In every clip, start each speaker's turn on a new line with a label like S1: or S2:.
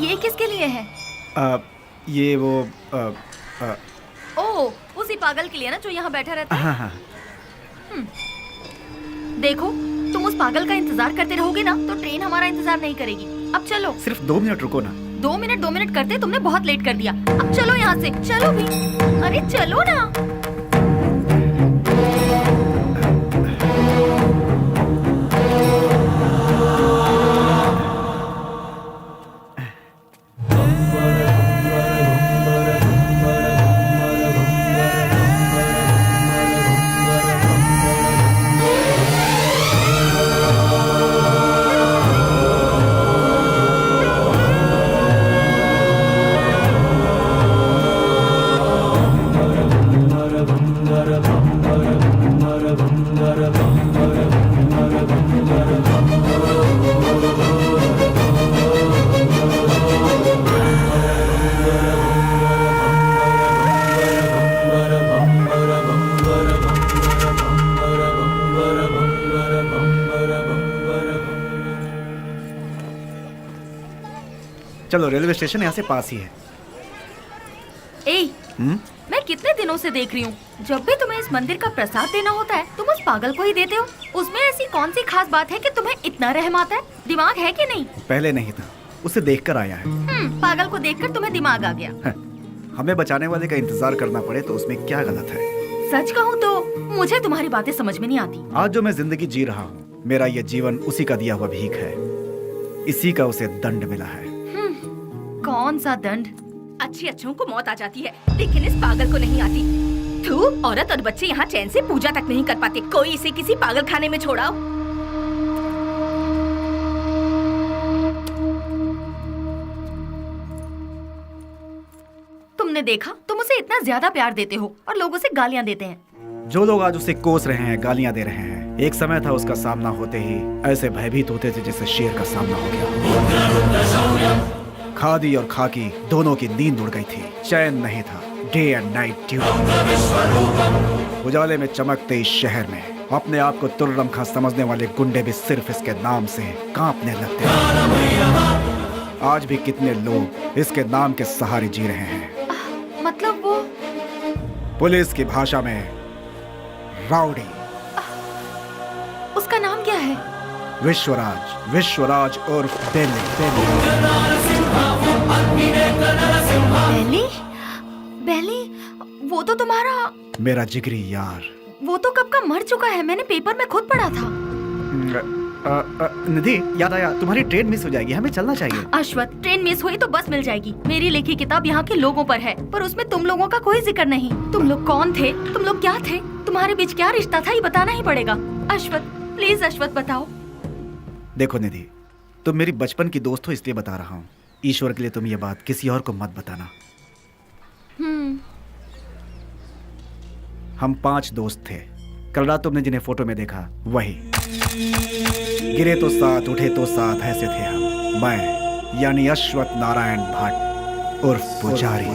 S1: ये किसके लिए है?
S2: ये वो
S1: ओह, उसी पागल के लिए ना जो यहाँ बैठा रहता है।
S2: हाँ हाँ।
S1: देखो, तुम उस पागल का इंतजार करते रहोगे ना तो ट्रेन हमारा इंतजार नहीं करेगी। अब चलो।
S2: सिर्फ 2 मिनट रुको ना।
S1: 2 मिनट करते तुमने बहुत लेट कर दिया। अब चलो यहाँ से, चलो भी। अरे चलो ना।
S2: चलो, रेलवे स्टेशन यहाँ से पास ही है।
S1: मैं कितने दिनों से देख रही हूँ, जब भी तुम्हें इस मंदिर का प्रसाद देना होता है तुम उस पागल को ही देते हो। उसमें ऐसी कौन सी खास बात है कि तुम्हें इतना रहम आता है? दिमाग है कि नहीं?
S2: पहले नहीं था, उसे देखकर आया है।
S1: पागल को देखकर तुम्हें दिमाग आ गया।
S2: हमें बचाने वाले का इंतजार करना पड़े तो उसमें क्या गलत है?
S1: सच कहूँ तो मुझे तुम्हारी बातें समझ में नहीं आती।
S2: आज जो मैं जिंदगी जी रहा हूँ, मेरा ये जीवन उसी का दिया हुआ भीख है। इसी का उसे दंड मिला है।
S1: कौन सा दंड?
S3: अच्छी अच्छों को मौत आ जाती है, लेकिन इस पागल को नहीं आती। थू, औरत और बच्चे यहाँ चैन से पूजा तक नहीं कर पाते। कोई इसे किसी पागल खाने में छोड़ाओ।
S1: तुमने देखा, तुम उसे इतना ज्यादा प्यार देते हो और लोग उसे गालियाँ देते हैं।
S2: जो लोग आज उसे कोस रहे हैं, गालियाँ दे रहे हैं, एक समय था उसका सामना होते ही ऐसे भयभीत होते थे जैसे शेर का सामना हो गया। खादी और खाकी दोनों की नींद उड़ गई थी, चैन नहीं था। Day and night duty. उजाले में चमकते इस शहर में अपने आप को तुर्रम खां समझने वाले गुंडे भी सिर्फ इसके नाम से कांपने लगते हैं। आज भी कितने लोग इसके नाम के सहारे जी रहे हैं।
S1: मतलब वो
S2: पुलिस की भाषा में राउडी।
S1: उसका नाम क्या है?
S2: विश्वराज। विश्वराज उर्फ बेली।
S1: बेली? बेली? वो तो तुम्हारा
S2: मेरा जिगरी यार।
S1: वो तो कब का मर चुका है, मैंने पेपर में खुद पढ़ा था।
S2: निधि, याद आया, तुम्हारी ट्रेन मिस हो जाएगी, हमें चलना चाहिए।
S1: अश्वथ, ट्रेन मिस हुई तो बस मिल जाएगी। मेरी लिखी किताब यहाँ के लोगों पर है, पर उसमें तुम लोगों का कोई जिक्र नहीं। तुम लोग कौन थे? तुम लोग क्या थे? तुम्हारे बीच क्या रिश्ता था? ये बताना ही पड़ेगा। अश्वथ, प्लीज अश्वथ बताओ।
S2: देखो निधि, तुम मेरी बचपन की दोस्त हो इसलिए बता रहा हूँ। ईश्वर के लिए तुम ये बात किसी और को मत बताना। हम 5 दोस्त थे। कल रात तुमने जिन्हें फोटो में देखा वही। गिरे तो साथ, उठे तो साथ, ऐसे थे हम। मैं यानी अश्वथ नारायण भट्ट उर्फ पुजारी।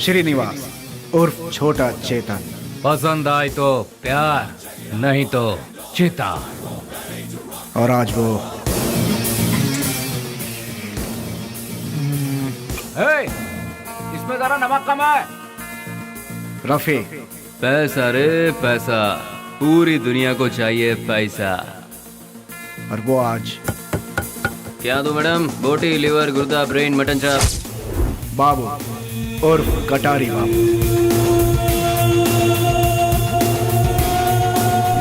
S2: श्रीनिवास उर्फ छोटा चेतन।
S4: पसंद आए तो प्यार, नहीं तो चिता।
S2: और आज वो
S4: इसमें जरा नमक कम है।
S2: रफी।
S5: पैसा रे पैसा, पूरी दुनिया को चाहिए पैसा।
S2: और वो आज
S5: क्या दो मैडम? बोटी, लिवर, गुर्दा, ब्रेन, मटन चाप।
S2: बाबू उर्फ कटारी बाबू।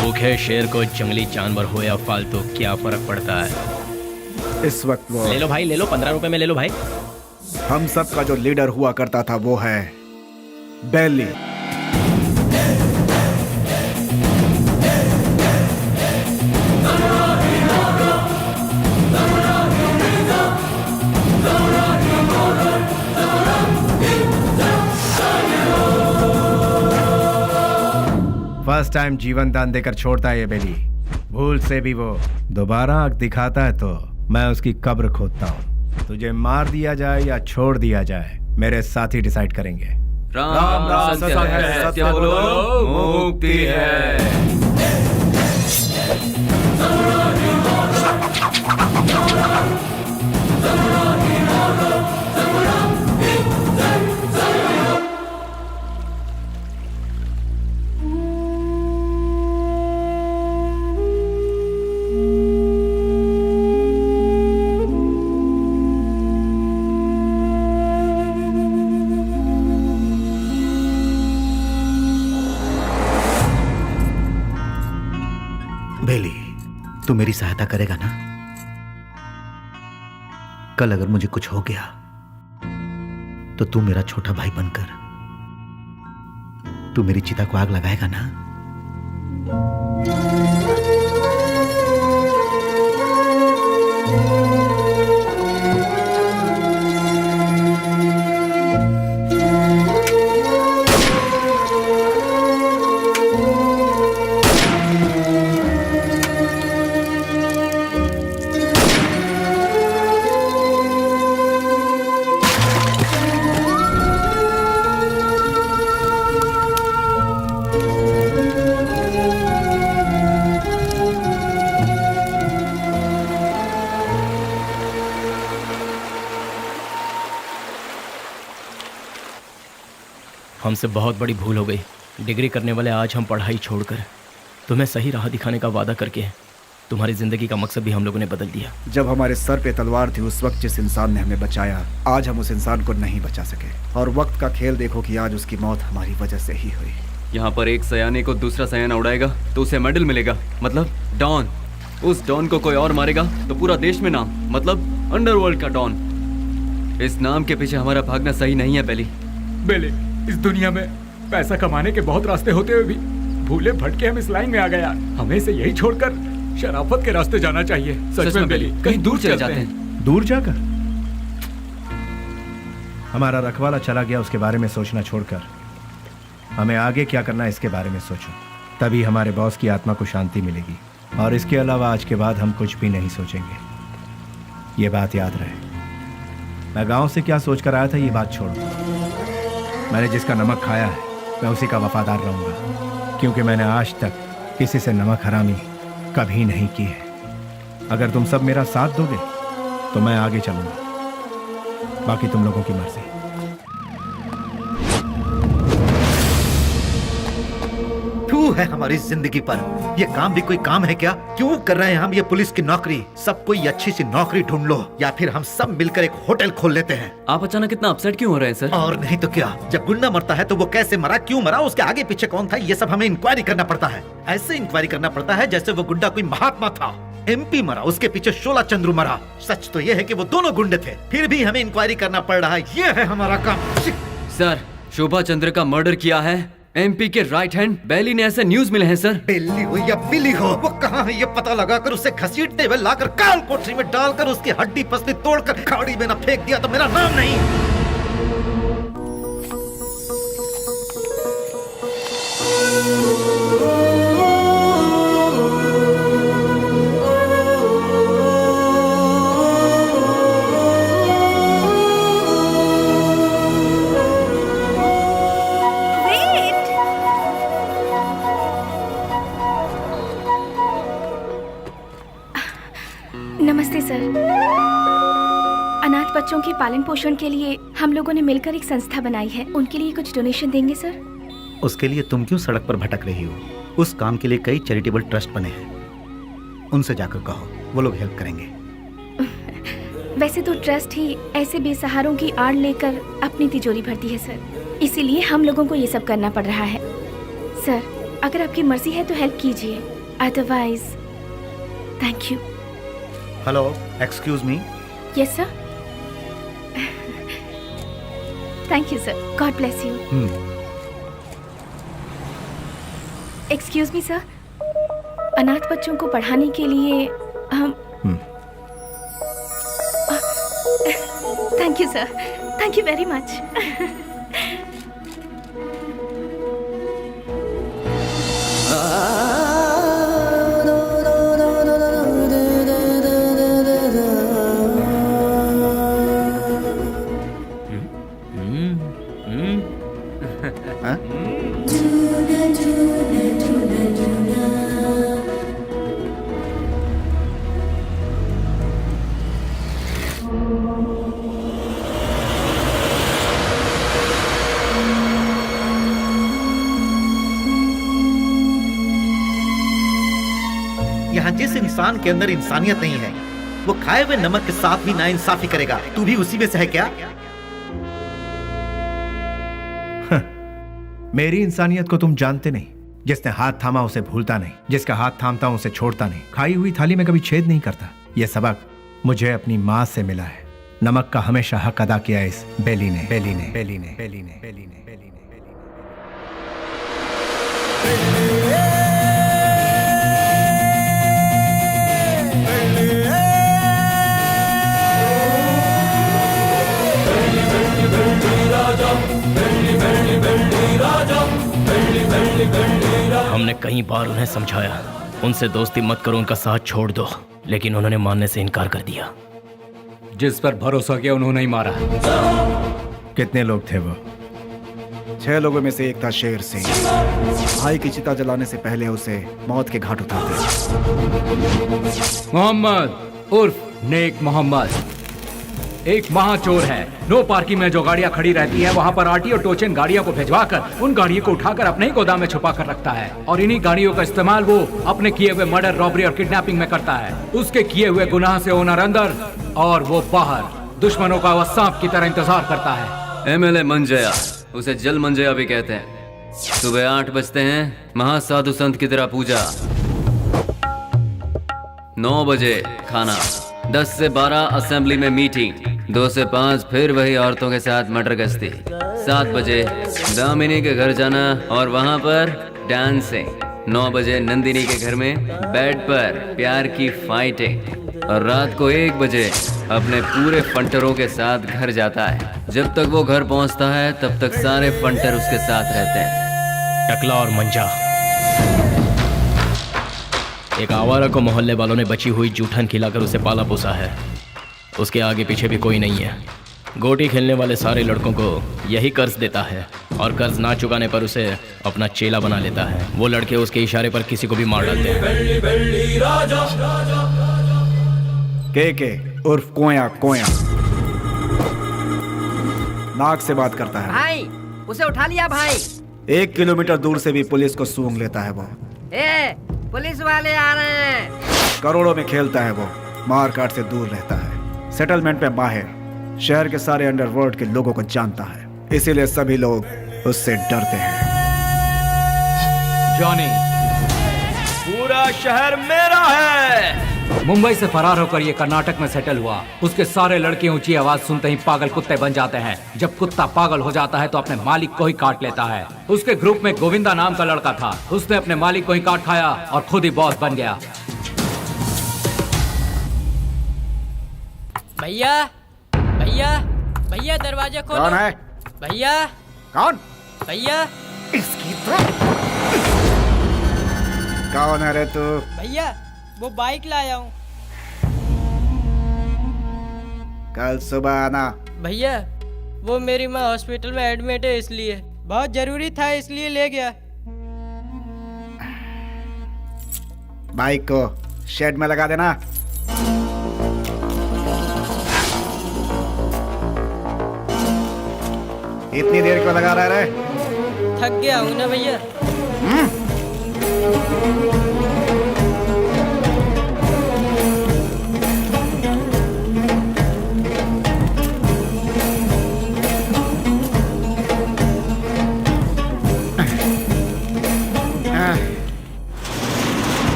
S6: भूखे शेर को जंगली जानवर हो या फालतू क्या फर्क पड़ता है।
S2: इस वक्त वो
S6: ले लो भाई, ले लो, 15 रुपए में ले लो भाई।
S2: हम सब का जो लीडर हुआ करता था वो है बेली।
S7: फर्स्ट टाइम जीवन दान देकर छोड़ता है ये बेली। भूल से भी वो दोबारा आंख दिखाता है तो मैं उसकी कब्र खोदता हूँ। तुझे मार दिया जाए या छोड़ दिया जाए, मेरे साथी डिसाइड करेंगे।
S5: राम राम सत्य है, सत्य बोलो मुक्ति है।
S2: बेली, तू मेरी सहायता करेगा ना? कल अगर मुझे कुछ हो गया तो तू मेरा छोटा भाई बनकर तू मेरी चिता को आग लगाएगा ना?
S6: हमसे बहुत बड़ी भूल हो गई। डिग्री करने वाले आज हम पढ़ाई छोड़कर तुम्हें सही राह दिखाने का वादा करके तुम्हारी जिंदगी का मकसद भी हम लोगों ने बदल दिया।
S2: जब हमारे सर पे तलवार थी उस वक्त जिस इंसान ने हमें बचाया, आज हम उस इंसान को नहीं बचा सके। और वक्त का खेल देखो कि आज उसकी मौत हमारी वजह से ही हुई।
S5: यहाँ पर एक सयाने को दूसरा सयाना उड़ाएगा तो उसे मेडल मिलेगा, मतलब डॉन। उस डॉन को कोई और मारेगा तो पूरा देश में नाम, मतलब अंडरवर्ल्ड का डॉन। इस नाम के पीछे हमारा भागना सही नहीं है बेली।
S8: बेले, इस दुनिया में पैसा कमाने के बहुत रास्ते होते हुए भी भूले भटके हम इस लाइन में आ गए यार। हमें इसे यही छोड़कर शराफत के रास्ते जाना चाहिए। सच में बेली, कहीं दूर चले जाते हैं।
S7: दूर जाकर हमारा रखवाला चला गया, उसके बारे में सोचना छोड़कर हमें आगे क्या करना है इसके बारे में सोचो। तभी हमारे बॉस की आत्मा को शांति मिलेगी। और इसके अलावा आज के बाद हम कुछ भी नहीं सोचेंगे। ये बात याद रहे। मैं गांव से क्या सोचकर आया था ये बात छोड़ो। मैंने जिसका नमक खाया है मैं उसी का वफादार रहूंगा, क्योंकि मैंने आज तक किसी से नमक हरामी कभी नहीं की है। अगर तुम सब मेरा साथ दोगे तो मैं आगे चलूंगा, बाकी तुम लोगों की मर्जी।
S2: तू है हमारी जिंदगी पर। ये काम भी कोई काम है क्या? क्यों कर रहे हैं हम ये पुलिस की नौकरी? सब कोई अच्छी सी नौकरी ढूंढ लो या फिर हम सब मिलकर एक होटल खोल लेते हैं।
S5: आप अचानक इतना अपसेट क्यों हो रहे हैं सर?
S2: और नहीं तो क्या, जब गुंडा मरता है तो वो कैसे मरा, क्यों मरा, उसके आगे पीछे कौन था, ये सब हमें इंक्वायरी करना पड़ता है। ऐसे इंक्वायरी करना पड़ता है जैसे वो गुंडा कोई महात्मा था। MP मरा, उसके पीछे शोला चंद्रू मरा। सच तो ये है कि वो दोनों गुंडे थे, फिर भी हमें इंक्वायरी करना पड़ रहा है। ये है हमारा काम।
S5: सर, शोभा चंद्र का मर्डर किया है MP के राइट हैंड बेली ने, ऐसे न्यूज मिले हैं सर।
S2: बेली हो या बिली हो, वो कहाँ है ये पता लगाकर उसे घसीटते हुए लाकर काल कोठरी में डालकर उसकी हड्डी पसली तोड़कर खाड़ी में न फेंक दिया तो मेरा नाम नहीं।
S1: नमस्ते सर। अनाथ बच्चों के पालन पोषण के लिए हम लोगों ने मिलकर एक संस्था बनाई है। उनके लिए कुछ डोनेशन देंगे सर?
S2: उसके लिए तुम क्यों सड़क पर भटक रही हो? उस काम के लिए कई चैरिटेबल ट्रस्ट बने हैं, उनसे जाकर कहो, वो लोग हेल्प करेंगे।
S1: वैसे तो ट्रस्ट ही ऐसे बेसहारों की आड़ लेकर अपनी तिजोरी भरती है सर, इसीलिए हम लोगों को ये सब करना पड़ रहा है। सर, अगर आपकी मर्जी है तो हेल्प कीजिए, otherwise thank you.
S2: Hello, excuse me.
S1: Yes sir. Thank you sir, God bless you. Excuse me sir, अनाथ बच्चों को पढ़ाने के लिए हम thank you sir, thank you very much.
S2: यहाँ जिस इंसान के अंदर इंसानियत नहीं है वो खाए हुए नमक के साथ भी नाइंसाफी करेगा। तू भी उसी में से है क्या?
S7: मेरी इंसानियत को तुम जानते नहीं, जिसने हाथ थामा उसे भूलता नहीं, जिसका हाथ थामता हूं उसे छोड़ता नहीं, खाई हुई थाली में कभी छेद नहीं करता। यह सबक मुझे अपनी माँ से मिला है। नमक का हमेशा हक अदा किया इस बेली ने, बेली ने, बेली ने, बेली ने, बेली ने, बेली ने।
S6: हमने कई बार उन्हें समझाया, उनसे दोस्ती मत करो, उनका साथ छोड़ दो, लेकिन उन्होंने मानने से इनकार कर दिया।
S4: जिस पर भरोसा किया उन्होंने ही मारा।
S7: कितने लोग थे वो?
S2: 6 लोगों में से एक था शेर सिंह। भाई की चिता जलाने से पहले उसे मौत के घाट उतारते।
S4: मोहम्मद उर्फ नेक मोहम्मद एक महाचोर है। नो पार्किंग में जो गाड़ियां खड़ी रहती हैं वहां पर आरटी और टोचन गाड़ियों को भिजवाकर उन गाड़ियों को उठाकर अपने ही गोदाम में छुपा कर रखता है और इन्हीं गाड़ियों का इस्तेमाल वो अपने किए हुए मर्डर, रॉबरी और किडनैपिंग में करता है। उसके किए हुए गुनाह से ओनर अंदर और वो बाहर, दुश्मनों का वह सांप की तरह इंतजार करता है।
S5: MLA मंजया, उसे जल मंजया भी कहते हैं। सुबह 8 बजते हैं, महासाधु संत की तरह पूजा। 9 बजे खाना, 10 से 12 असेंबली में मीटिंग, 2 से 5 फिर वही औरतों के साथ मटर गश्ती, 7 बजे दामिनी के घर जाना और वहां पर डांसिंग, 9 बजे नंदिनी के घर में बेड पर प्यार की फाइटिंग और रात को 1 बजे अपने पूरे फंटरों के साथ घर जाता है। जब तक वो घर पहुंचता है तब तक सारे फंटर उसके साथ रहते हैं।
S6: टकला और मंजा, एक आवारा को मोहल्ले वालों ने बची हुई जूठन खिलाकर उसे पाला पोसा है। उसके आगे पीछे भी कोई नहीं है। गोटी खेलने वाले सारे लड़कों को यही कर्ज देता है और कर्ज ना चुकाने पर उसे अपना चेला बना लेता है। वो लड़के उसके इशारे पर किसी को भी मार डालते हैं।
S2: के उर्फ कोया कोया नाक से बात करता है।
S9: भाई उसे उठा लिया भाई।
S2: 1 किलोमीटर दूर से भी पुलिस को सूंघ लेता है वो।
S9: पुलिस वाले आ रहे हैं।
S2: करोड़ों में खेलता है वो, मार काट से दूर रहता है, सेटलमेंट पे माहिर, शहर के सारे अंडरवर्ल्ड के लोगों को जानता है, इसीलिए सभी लोग उससे डरते हैं।
S4: जॉनी,
S6: पूरा शहर मेरा है।
S4: मुंबई से फरार होकर ये कर्नाटक में सेटल हुआ। उसके सारे लड़के ऊंची आवाज सुनते ही पागल कुत्ते बन जाते हैं। जब कुत्ता पागल हो जाता है तो अपने मालिक को ही काट लेता है। उसके ग्रुप में गोविंदा नाम का लड़का था। उसने अपने मालिक को ही काट खाया और खुद ही बॉस बन गया।
S9: भैया भैया भैया दरवाजा खोलो।
S2: कौन है?
S9: भैया
S2: कौन?
S9: भैया
S2: इसकी तो कौन है रे तू?
S9: भैया वो बाइक लाया हूँ।
S2: कल सुबह आना।
S9: भैया वो मेरी माँ हॉस्पिटल में एडमिट है, इसलिए बहुत जरूरी था, इसलिए ले गया।
S2: बाइक को शेड में लगा देना। इतनी देर क्यों लगा रहा है?
S9: थक गया हूँ ना भैया।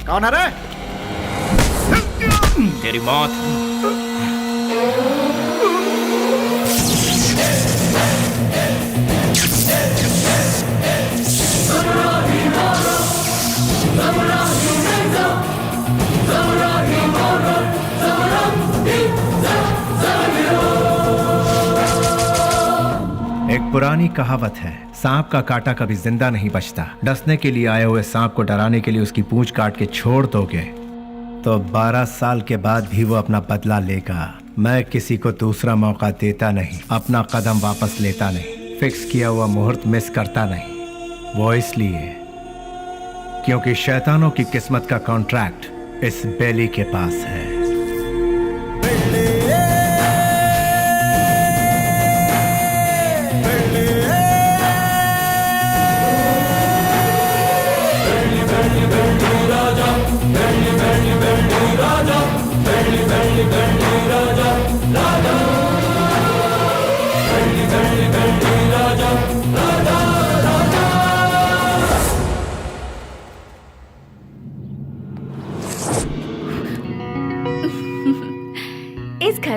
S2: कौन है रे?
S6: तेरी मौत।
S7: एक पुरानी कहावत है, सांप का काटा कभी जिंदा नहीं बचता। डसने के लिए आए हुए सांप को डराने के लिए उसकी पूंछ काट के छोड़ दोगे तो 12 साल के बाद भी वो अपना बदला लेगा। मैं किसी को दूसरा मौका देता नहीं, अपना कदम वापस लेता नहीं, फिक्स किया हुआ मुहूर्त मिस करता नहीं। वो इसलिए क्योंकि शैतानों की किस्मत का कॉन्ट्रैक्ट इस बेली के पास है।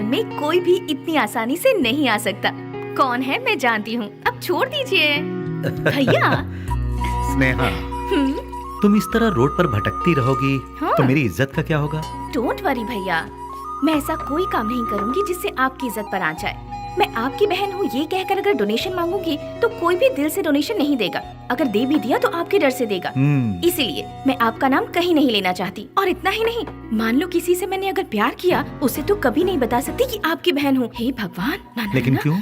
S3: में कोई भी इतनी आसानी से नहीं आ सकता। कौन है मैं जानती हूँ, अब छोड़ दीजिए। भैया।
S10: स्नेहा, तुम इस तरह रोड पर भटकती रहोगी
S3: हाँ।
S10: तो मेरी इज्जत का क्या होगा?
S3: डोंट वरी भैया, मैं ऐसा कोई काम नहीं करूँगी जिससे आपकी इज्जत पर आ जाए। मैं आपकी बहन हूँ ये कहकर अगर डोनेशन मांगूंगी तो कोई भी दिल से डोनेशन नहीं देगा। अगर दे भी दिया तो आपके डर से देगा। इसीलिए मैं आपका नाम कहीं नहीं लेना चाहती। और इतना ही नहीं, मान लो किसी से मैंने अगर प्यार किया, उसे तो कभी नहीं बता सकती कि आपकी बहन हूँ। हे भगवान, ना, ना,
S10: लेकिन
S3: ना।
S10: क्यों?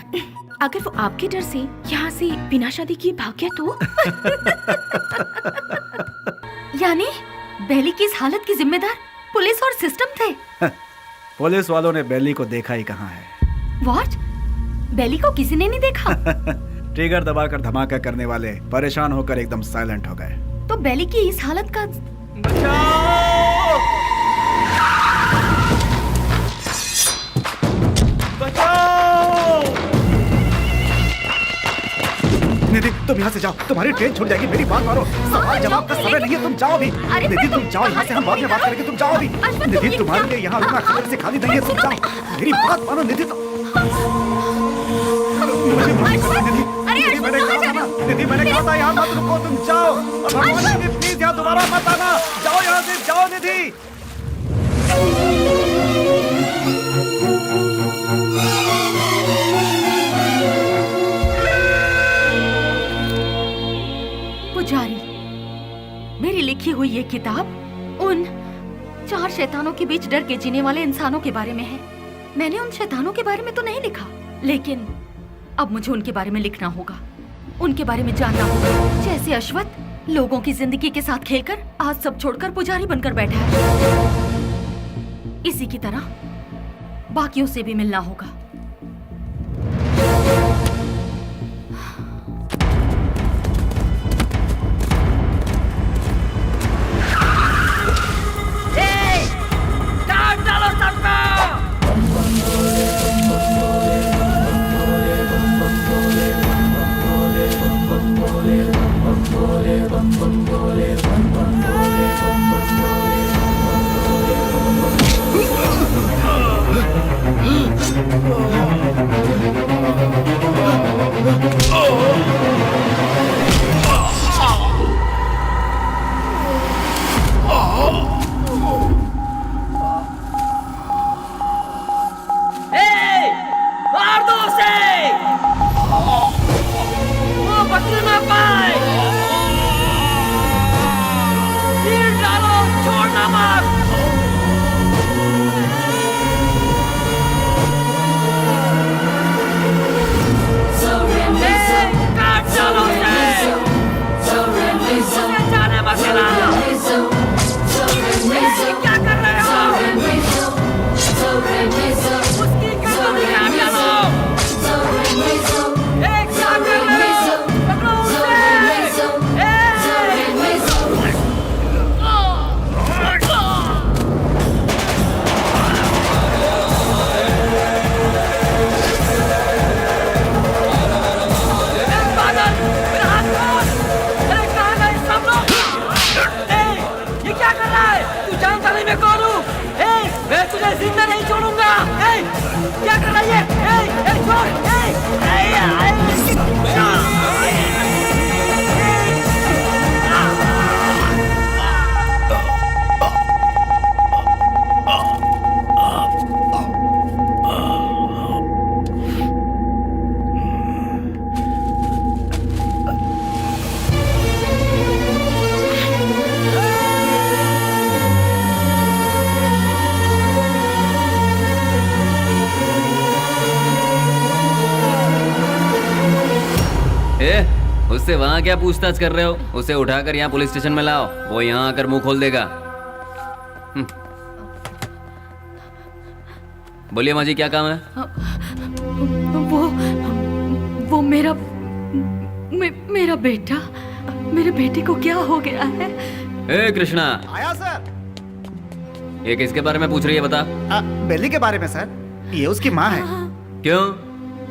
S3: अगर वो आपके डर से यहाँ से बिना शादी किए भाग गया तो?
S1: यानी बेली की इस हालत की जिम्मेदार पुलिस और सिस्टम थे।
S2: पुलिस वालों ने बेली को देखा ही कहाँ है।
S1: व्हाट? बेली को किसी ने नहीं देखा?
S2: ट्रिगर दबाकर धमाका करने वाले परेशान होकर एकदम साइलेंट हो गए।
S1: तो बेली की इस हालत का
S2: निधि, तुम यहाँ से जाओ, तुम्हारी ट्रेन छूट जाएगी। मेरी बात मानो, सवाल जवाब का समय नहीं है, तुम जाओ अभी। निधि तुम जाओ यहाँ से, हम बाद में बात करेंगे, तुम जाओ अभी। निधि तुम्हारे लिए यहाँ रुकना खबर से खाली नहीं है, तुम जाओ। मेरी बात मानो निधि। मुझे माफ करो निधि, निधि मैंने कहा था ना, निधि मैंने कहा था यहाँ मत रुको, तुम जाओ। भगवान निधि प्लीज यहाँ दोबारा मत आना, जाओ यहाँ से, जाओ निधि।
S1: पुजारी, मेरी लिखी हुई ये किताब उन 4 शैतानों के बीच डर के जीने वाले इंसानों के बारे में है। मैंने उन शैतानों के बारे में तो नहीं लिखा, लेकिन अब मुझे उनके बारे में लिखना होगा, उनके बारे में जानना होगा। जैसे अश्वत्थ लोगों की जिंदगी के साथ खेलकर आज सब छोड़कर पुजारी बनकर बैठा है, इसी की तरह बाकियों से भी मिलना होगा।
S5: उससे वहाँ क्या पूछताछ कर रहे हो? उसे उठाकर यहाँ पुलिस स्टेशन में लाओ, वो यहाँ आकर मुंह खोल देगा। बोलिए माँ जी, क्या काम है?
S1: वो मेरा बेटा, मेरे बेटे को क्या हो गया है?
S5: ए कृष्णा,
S2: आया सर।
S5: ये किसके बारे में पूछ रही है बता?
S2: बेली के बारे में सर, ये उसकी माँ है।
S5: क्यों,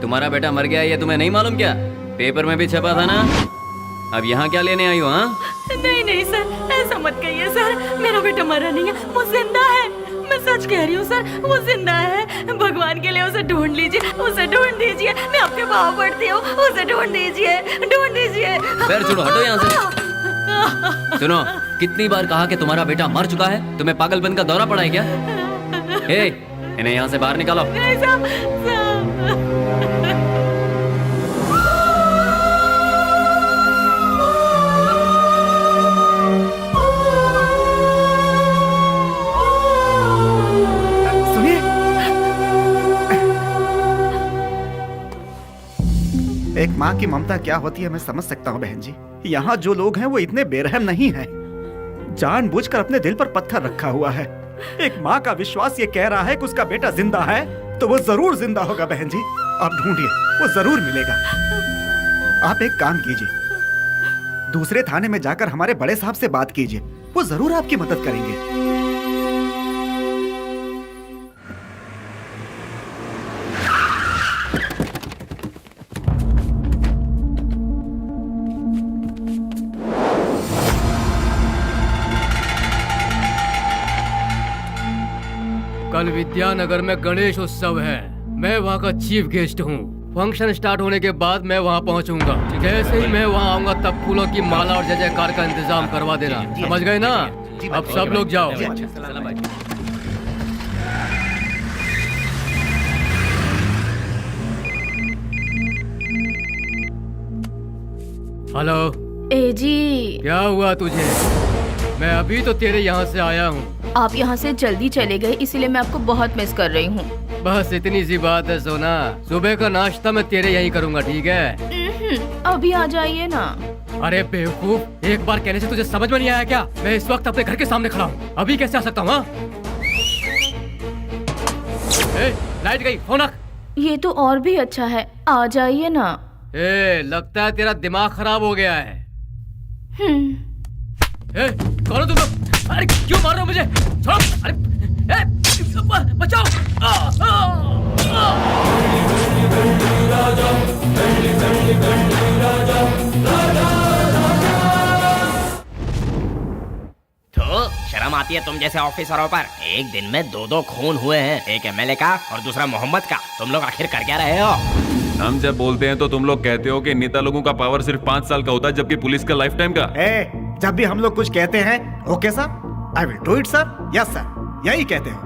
S5: तुम्हारा बेटा मर गया ये तुम्हें नहीं मालूम क्या? पेपर में भी छपा था ना। अब यहाँ क्या लेने आई हो? हाँ
S1: नहीं नहीं सर, ऐसा मत कहिए सर, मेरा बेटा मरा नहीं है, वो जिंदा है, मैं सच कह रही हूँ सर, वो जिंदा है। भगवान के लिए उसे ढूंढ लीजिए, उसे ढूंढ दीजिए। मैं आपके पाँव पड़ती हूँ, उसे ढूंढ दीजिए, ढूंढ दीजिए।
S5: पैर छोड़ो, हटो यहाँ से। सुनो, कितनी बार कहा कि तुम्हारा बेटा मर चुका है? तुम्हें पागलपन का दौरा पड़ा है क्या? इन्हें यहाँ से बाहर निकालो।
S2: सुनिए, एक माँ की ममता क्या होती है मैं समझ सकता हूँ बहन जी। यहाँ जो लोग हैं वो इतने बेरहम नहीं हैं। जानबूझकर अपने दिल पर पत्थर रखा हुआ है। एक माँ का विश्वास ये कह रहा है कि उसका बेटा जिंदा है, तो वो जरूर जिंदा होगा बहन जी। आप ढूंढिए, वो जरूर मिलेगा। आप एक काम कीजिए, दूसरे थाने में जाकर हमारे बड़े साहब से बात कीजिए, वो जरूर आपकी मदद करेंगे।
S6: कल विद्यानगर में गणेश उत्सव है। मैं वहाँ का चीफ गेस्ट हूँ। फंक्शन स्टार्ट होने के बाद मैं वहाँ पहुँचूंगा। जैसे ही मैं वहाँ आऊंगा तब फूलों की माला और जय जयकार का इंतजाम करवा देना। समझ गए ना? अब सब लोग जाओ। हेलो।
S3: ए जी,
S6: क्या हुआ तुझे? मैं अभी तो तेरे यहाँ से आया हूँ।
S3: आप यहाँ से जल्दी चले गए, इसीलिए मैं आपको बहुत मिस कर रही हूँ।
S6: बस इतनी सी बात है सोना। सुबह का नाश्ता मैं तेरे यहीं करूँगा, ठीक है?
S3: अभी आ जाइए ना।
S6: अरे बेवकूफ, एक बार कहने से तुझे समझ में नहीं आया क्या? मैं इस वक्त अपने घर के सामने खड़ा हूँ, अभी कैसे आ सकता हूँ? लाइट गई, फोन रख।
S3: ये तो और भी अच्छा है, आ जाइए ना।
S6: लगता है तेरा दिमाग खराब हो गया है। कौन हो तुम लोग? अरे क्यों मार रहे हो मुझे? छोड़ो! अरे बचाओ!
S11: तो शर्म आती है तुम जैसे ऑफिसरों पर? एक दिन में दो खून हुए हैं, एक एमएलए का और दूसरा मोहम्मद का। तुम लोग आखिर कर क्या रहे हो?
S12: हम जब बोलते हैं तो तुम लोग कहते हो कि नेता लोगों का पावर सिर्फ 5 साल का होता है, जबकि पुलिस का लाइफ टाइम का।
S2: जब भी हम लोग कुछ कहते हैं, okay sir, I will do it sir, yes sir, यही कहते हो।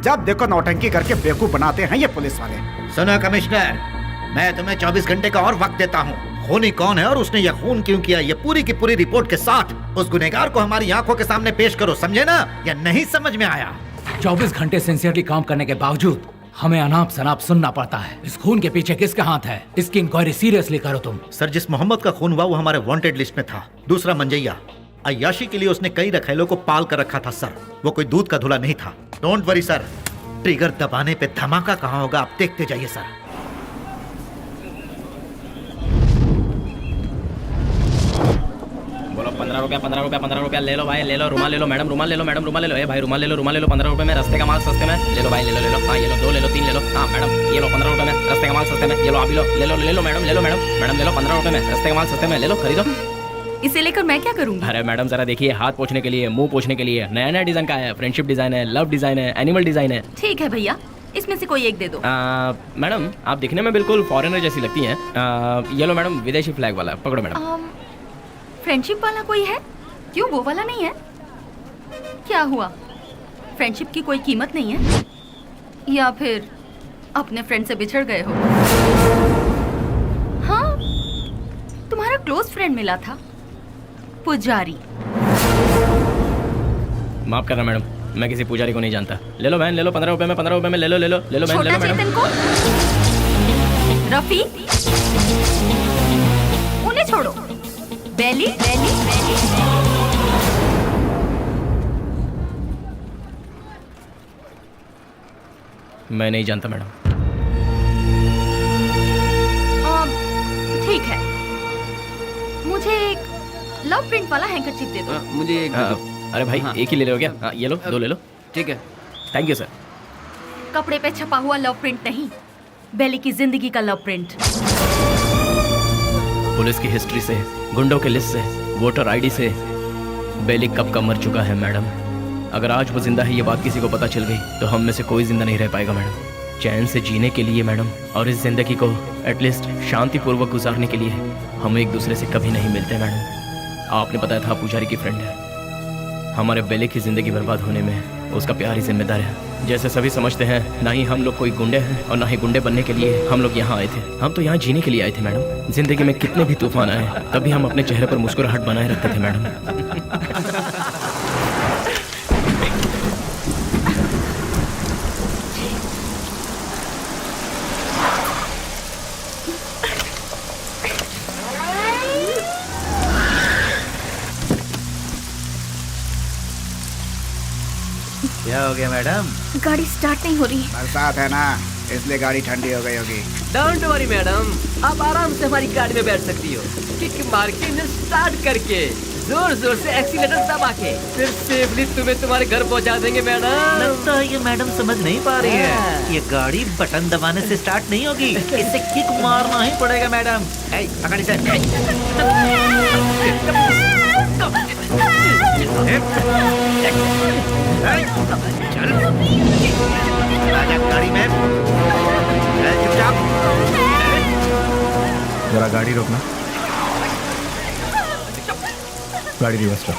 S2: जब देखो नौटंकी करके बेवकूफ बनाते हैं ये पुलिस वाले।
S13: सुनो कमिश्नर, मैं तुम्हें 24 घंटे का और वक्त देता हूँ। खूनी कौन है और उसने यह खून क्यों किया, ये पूरी की पूरी रिपोर्ट के साथ उस गुनहगार को हमारी आंखों के सामने पेश करो, समझे ना? या नहीं समझ में आया?
S4: 24 घंटे सिंसियरली काम करने के बावजूद हमें अनाप शनाप सुनना पड़ता है। इस खून के पीछे किसका हाथ है? इसकी इंक्वायरी सीरियसली करो तुम।
S13: सर, जिस मोहम्मद का खून हुआ वो हमारे वांटेड लिस्ट में था। दूसरा मंजैया, अय्याशी के लिए उसने कई रखेलों को पाल कर रखा था सर। वो कोई दूध का धुला नहीं था। डोंट वरी सर, ट्रिगर दबाने पे धमाका कहाँ होगा आप देखते जाइए सर।
S11: बोलो 15 रुपया 15 रुपया 15 रुपया ले लो भाई, ले लो। रुमाल ले लो मैडम, रुमाल ले लो मैडम, रुमाल ले लो। ए भाई रुमाल ले लो, रुमाल ले लो। 15 रुपए में रास्ते का माल सस्ते में ले लो भाई, ले लो ले लो। हाँ ये लो, 2 ले लो, 3 ले लो। हाँ मैडम ये लो 15 रुपए में रास्ते का माल सस्ते में, ये लो आप भी लो, ले लो ले लो मैडम, ले लो मैडम, मैडम ले लो 15 रुपए में रास्ते का माल सस्ते में, ले लो खरीदो।
S1: इसे लेकर मैं क्या करूँगी?
S6: अरे मैडम जरा देखिए, हाथ पोछने के लिए, मुंह पोछने के लिए नया नया डिजाइन का है। फ्रेंडशिप डिजाइन है, लव डिजाइन है, एनिमल डिजाइन है।
S1: ठीक है भैया, इसमें से कोई एक दे दो।
S6: मैडम आप दिखने में बिल्कुल फॉरेनर जैसी लगती हैं। ये लो मैडम, विदेशी फ्लैग वाला, पकड़ो मैडम।
S1: फ्रेंडशिप वाला कोई है? क्यों वो वाला नहीं है? क्या हुआ, फ्रेंडशिप की कोई कीमत नहीं है? या फिर अपने फ्रेंड से बिछड़ गए हो? हाँ, तुम्हारा क्लोज फ्रेंड मिला था, पुजारी।
S6: माफ करना मैडम, मैं किसी पुजारी को नहीं जानता। ले लो बहन, ले लो 15 रुपए में, 15 रुपए में ले लो, ले लो ले लो बहन, ले लो मैडम।
S1: रफी, उन्हें छोड़ो। बेली बेली बेली।
S6: मैं नहीं जानता मैडम।
S1: ठीक है, मुझे एक लव प्रिंट वाला हैंकरचीफ दे दो।
S5: मुझे एक
S6: अरे भाई एक ही ले लो क्या? ये लो, 2 ले लो।
S5: ठीक है,
S6: थैंक यू सर।
S1: कपड़े पे छपा हुआ लव प्रिंट नहीं, बेली की जिंदगी का लव प्रिंट।
S6: पुलिस की हिस्ट्री से, गुंडों के लिस्ट से, वोटर आईडी से बेली कब का मर चुका है मैडम। अगर आज वो जिंदा है ये बात किसी को पता चल गई तो हम में से कोई जिंदा नहीं रह पाएगा मैडम। चैन से जीने के लिए मैडम, और इस जिंदगी को एटलीस्ट शांतिपूर्वक गुजारने के लिए हम एक दूसरे से कभी नहीं मिलते मैडम। आपने बताया था पुजारी की फ्रेंड है। हमारे बेले की जिंदगी बर्बाद होने में उसका प्यार ही जिम्मेदार है। जैसे सभी समझते हैं, ना ही हम लोग कोई गुंडे हैं और ना ही गुंडे बनने के लिए हम लोग यहाँ आए थे। हम तो यहाँ जीने के लिए आए थे मैडम। जिंदगी में कितने भी तूफान आए तभी हम अपने चेहरे पर मुस्कुराहट बनाए रखते थे मैडम।
S13: क्या हो गया मैडम?
S3: गाड़ी स्टार्ट नहीं हो रही।
S2: बरसात है ना, इसलिए गाड़ी ठंडी हो गई होगी।
S11: डोंट वरी मैडम, आप आराम से हमारी गाड़ी में बैठ सकती हो। किक मार के इंजन स्टार्ट करके जोर जोर से एक्सीलेटर दबा के फिर सेफली तुम्हें तुम्हारे घर पहुंचा देंगे मैडम।
S13: लगता है ये मैडम समझ नहीं पा रही है। ये गाड़ी बटन दबाने से स्टार्ट नहीं होगी, इसे किक मारना ही पड़ेगा मैडम। पकड़ इसे। चल गाड़ी में चुपचाप।
S7: जरा गाड़ी रोकना। गाड़ी रिवर्स कर।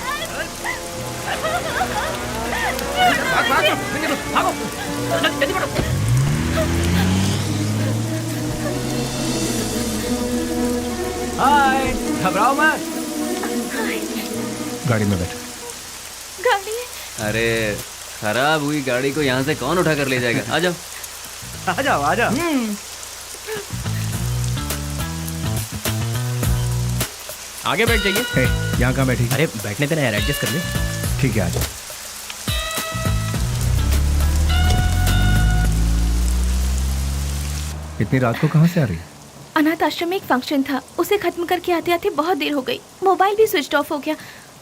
S4: हाय, घबराओ मत।
S7: गाड़ी में बैठ।
S3: गाड़ी
S5: अरे खराब हुई गाड़ी को यहाँ से कौन उठा कर ले जाएगा? आ जाओ
S13: आ जाओ आ जाओ।
S6: आगे बैठ जाइए।
S7: यहाँ कहाँ बैठी?
S6: अरे बैठने देना यार, एडजस्ट कर ले।
S7: ठीक है, आ जाओ। इतनी रात को कहाँ से आ रही?
S3: अनाथ आश्रम में एक फंक्शन था, उसे खत्म करके आते आते बहुत देर हो गई। मोबाइल भी स्विच ऑफ हो गया।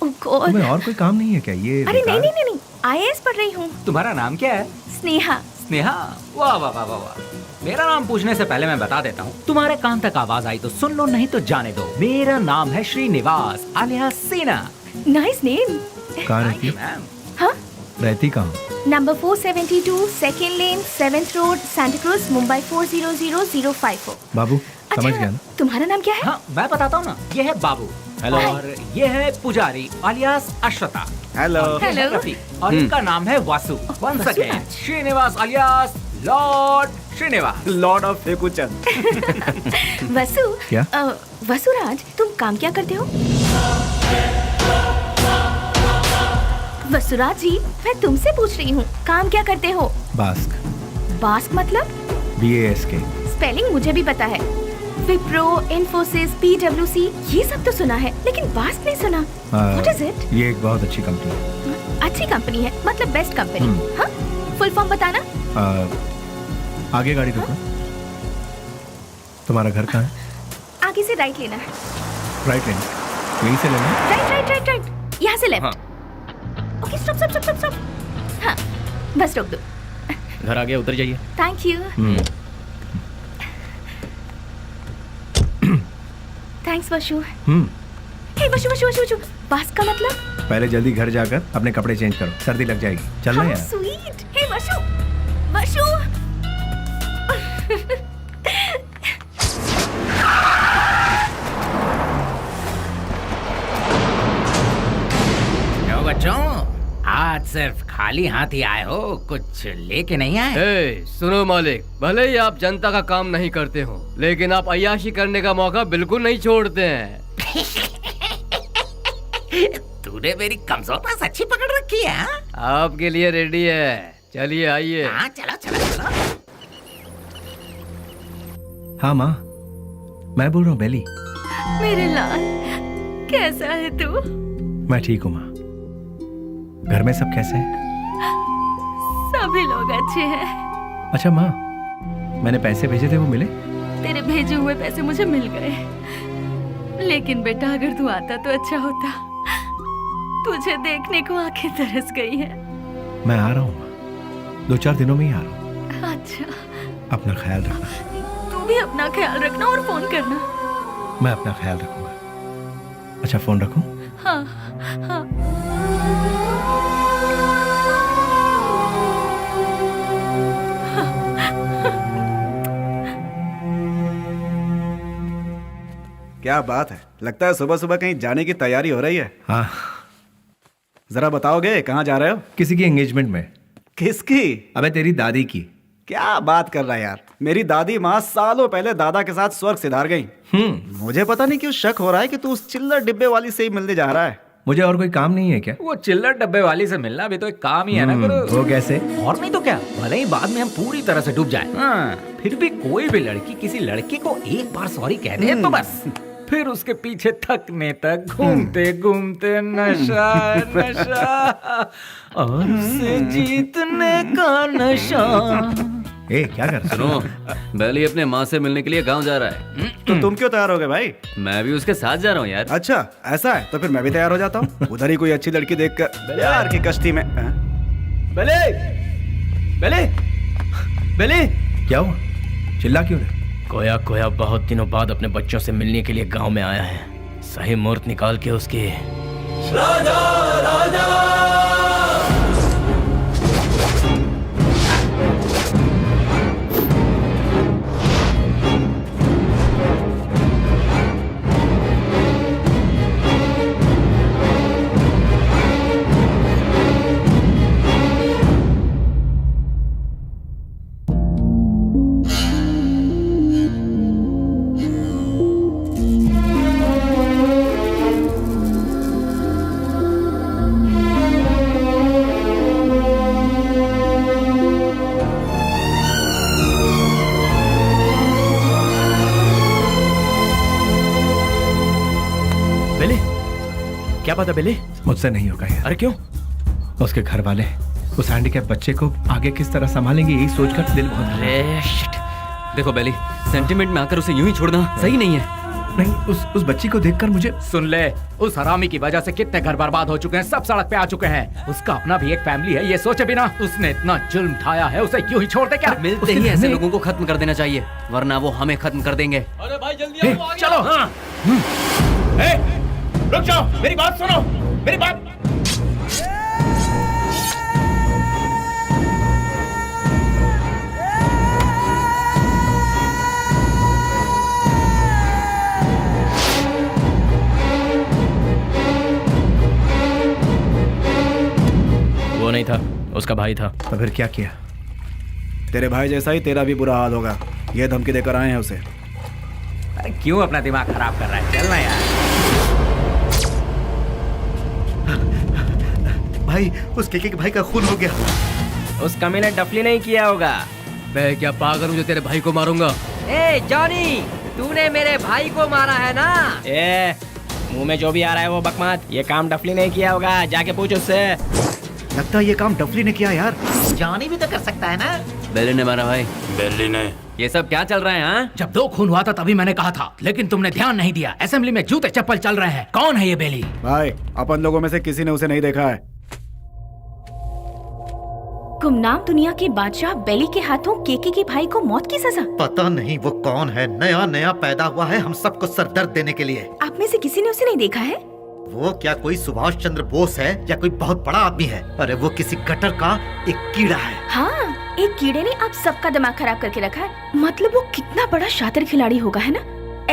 S3: ओह गॉड।
S7: तुम्हें और कोई काम नहीं है क्या? ये
S3: अरे नहीं नहीं नहीं, IAS पढ़ रही हूँ।
S4: तुम्हारा नाम क्या है?
S3: स्नेहा।
S4: स्नेहा, वाह वाह वाह वाह वाह। मेरा नाम पूछने से पहले मैं बता देता हूँ, तुम्हारे कान तक आवाज आई तो सुन लो, नहीं तो जाने दो। मेरा नाम है श्रीनिवास आलिया सेना।
S3: Nice name.
S7: कहाँ रहती है?
S3: हाँ?
S7: रहती कहाँ?
S3: नंबर 472 सेकेंड लेन 7th road Santa cruise Mumbai 400054।
S7: बाबू समझ गया ना?
S3: तुम्हारा नाम क्या है?
S4: हाँ मैं बताता हूँ ना, ये है बाबू।
S6: हेलो।
S4: और ये है पुजारी आलियास अश्वता।
S2: हेलो।
S3: हेलो।
S4: और इनका नाम है Vasu. Once again Srinivas alias lord Srinivas,
S2: lord of Fekuchand.
S3: Vasu.
S7: क्या?
S3: वसुराज, तुम काम क्या करते हो? वसुराज जी, मैं तुमसे पूछ रही हूँ, काम क्या करते हो?
S7: बास्क।
S3: बास्क मतलब?
S7: BASK।
S3: स्पेलिंग मुझे भी पता है। विप्रो, इन्फोसिस, PwC, ये सब तो सुना है, लेकिन बास्क नहीं सुना। What is it?
S7: ये एक बहुत अच्छी कंपनी है।
S3: अच्छी कंपनी है मतलब बेस्ट कंपनी? हाँ? फुल फॉर्म बताना।
S7: आगे गाड़ी रोकना। तुम्हारा घर कहाँ है?
S3: आगे से राइट लेना है।
S7: राइट लेना। यहीं से लेना।
S3: राइट राइट राइट राइट, यहाँ से left. Okay stop stop stop stop. हाँ बस रोक दो।
S6: घर आ गया, उतर जाइए।
S3: Thank you. थैंक्स वशु। हे वशु वशु वशु वशु, बास का मतलब?
S7: पहले जल्दी घर जाकर अपने कपड़े चेंज करो, सर्दी लग जाएगी। चलना
S3: How
S7: यार।
S3: sweet। हे वशु वशु।
S4: क्यों बच्चों, आज सिर्फ खाली हाथ ही आए हो, कुछ लेके नहीं आए?
S11: सुनो मालिक, भले ही आप जनता का काम नहीं करते हो, लेकिन आप अय्याशी करने का मौका बिल्कुल नहीं छोड़ते हैं।
S4: तूने मेरी कमजोर पास अच्छी पकड़ रखी है।
S11: आपके लिए रेडी है, चलिए आइए।
S4: हाँ चलो चलो चलो।
S7: हाँ माँ, मैं बोल रहा हूँ बेली।
S1: मेरे लाल, कैसा है तू?
S7: मैं ठीक हूँ माँ। घर में सब कैसे हैं?
S1: सभी लोग अच्छे हैं।
S7: अच्छा माँ, मैंने पैसे भेजे थे, वो मिले?
S1: तेरे भेजे हुए पैसे मुझे मिल गए, लेकिन बेटा अगर तू आता तो अच्छा होता। तुझे देखने को आंखें तरस गई है।
S7: मैं आ रहा हूँ माँ, 2-4 दिनों में ही आ रहा हूँ।
S1: अच्छा,
S7: अपना ख्याल रखना।
S1: तू भी अपना ख्याल रखना और फोन करना।
S7: मैं अपना ख्याल रखूंगा। अच्छा फोन रखूं?
S1: हाँ हाँ।
S2: क्या बात है, लगता है सुबह सुबह कहीं जाने की तैयारी हो रही है।
S7: हाँ,
S2: जरा बताओगे कहाँ जा रहे हो?
S7: किसी की एंगेजमेंट में।
S2: किसकी?
S7: अबे तेरी दादी की।
S2: क्या बात कर रहा है यार, मेरी दादी माँ सालों पहले दादा के साथ स्वर्ग सिधार गई। मुझे पता नहीं क्यों शक हो रहा है कि तू उस चिल्लर डिब्बे वाली से ही मिलने जा रहा है।
S7: मुझे और कोई काम नहीं है क्या?
S4: वो चिल्लर डब्बे वाली से मिलना भी तो एक काम ही है ना गुरु।
S7: वो कैसे?
S4: और नहीं तो क्या, भले ही बाद में हम पूरी तरह से डूब जाए, फिर भी कोई भी लड़की किसी लड़के को एक बार सॉरी कह दे तो बस फिर उसके पीछे थकने तक घूमते घूमते नशा नशा और उसे जीतने का नशा।
S7: ए, क्या कर?
S5: सुनो, बेली अपने माँ से मिलने के लिए गांव जा रहा है।
S2: तो तुम क्यों तैयार हो गए भाई?
S5: मैं भी उसके साथ जा रहा हूँ यार।
S2: अच्छा ऐसा है, तो फिर मैं भी तैयार हो जाता हूँ। उधर ही कोई अच्छी लड़की देखकर प्यार की कश्ती में।
S6: बेले, बेले, बेले,
S7: क्या हुआ? चिल्ला क्यों रहे?
S6: कोया कोया बहुत दिनों बाद अपने बच्चों से मिलने के लिए गांव में आया है। सही मुहूर्त निकाल के उसके
S11: राजा राजा
S6: क्या पता बेले?
S7: मुझसे नहीं होगा यार।
S6: अरे क्यों?
S7: उसके घर वाले उस हैंडीकैप बच्चे को आगे किस तरह संभालेंगे, यही सोचकर दिल बहुत।
S6: अरे शिट।
S5: देखो बेली, सेंटिमेंट में आकर उसे यूं ही छोड़ना सही नहीं है।
S7: नहीं, उस बच्ची को देखकर मुझे।
S4: सुन ले, उस हरामी की वजह से कितने घर बर्बाद हो चुके हैं, सब सड़क पे आ चुके हैं। उसका अपना भी एक फैमिली है, ये सोचे बिना उसने इतना जुल्म ढाया है, उसे क्यों ही छोड़ दे क्या?
S5: मिलते ही ऐसे लोगों को खत्म कर देना चाहिए, वरना वो हमें खत्म कर देंगे।
S11: अरे भाई जल्दी आओ,
S6: चलो। हाँ। रुक जाओ, मेरी बात सुनो, मेरी बात। वो नहीं था, उसका भाई था।
S7: तो फिर क्या किया?
S2: तेरे भाई जैसा ही तेरा भी बुरा हाल होगा, ये धमकी देकर आए हैं उसे।
S4: अरे क्यों अपना दिमाग खराब कर रहा है, चलना यार।
S13: भाई, उस केके के भाई का खून हो गया।
S11: उस कमीने डफली नहीं किया होगा।
S6: मैं क्या पागल हूँ जो तेरे भाई को मारूंगा?
S9: ए जॉनी, तूने मेरे भाई को मारा है ना?
S11: ए, मुंह में जो भी आ रहा है वो बकवास। ये काम डफली नहीं किया होगा, जाके पूछ उससे।
S2: लगता है ये काम डफली ने किया यार।
S13: जानी भी तो कर सकता है ना।
S5: बेली ने मारा भाई।
S12: बेली ने।
S5: ये सब क्या चल रहा है? हाँ,
S4: जब 2 खून हुआ था तभी मैंने कहा था, लेकिन तुमने ध्यान नहीं दिया। असेंबली में जूते चप्पल चल रहे हैं। कौन है ये बेली?
S2: भाई, अपन लोगों में से किसी ने उसे नहीं देखा है।
S3: गुमनाम दुनिया के बादशाह बेली के हाथों केके के भाई को मौत की सजा।
S13: पता नहीं वो कौन है, नया नया पैदा हुआ है हम सबको सरदर्द देने के लिए।
S3: आप में से किसी ने उसे नहीं देखा है?
S13: वो क्या कोई सुभाष चंद्र बोस है या कोई बहुत बड़ा आदमी है? अरे वो किसी गटर का एक कीड़ा है।
S3: हाँ, एक कीड़े ने आप सबका दिमाग खराब करके रखा है। मतलब वो कितना बड़ा शातिर खिलाड़ी होगा, है ना?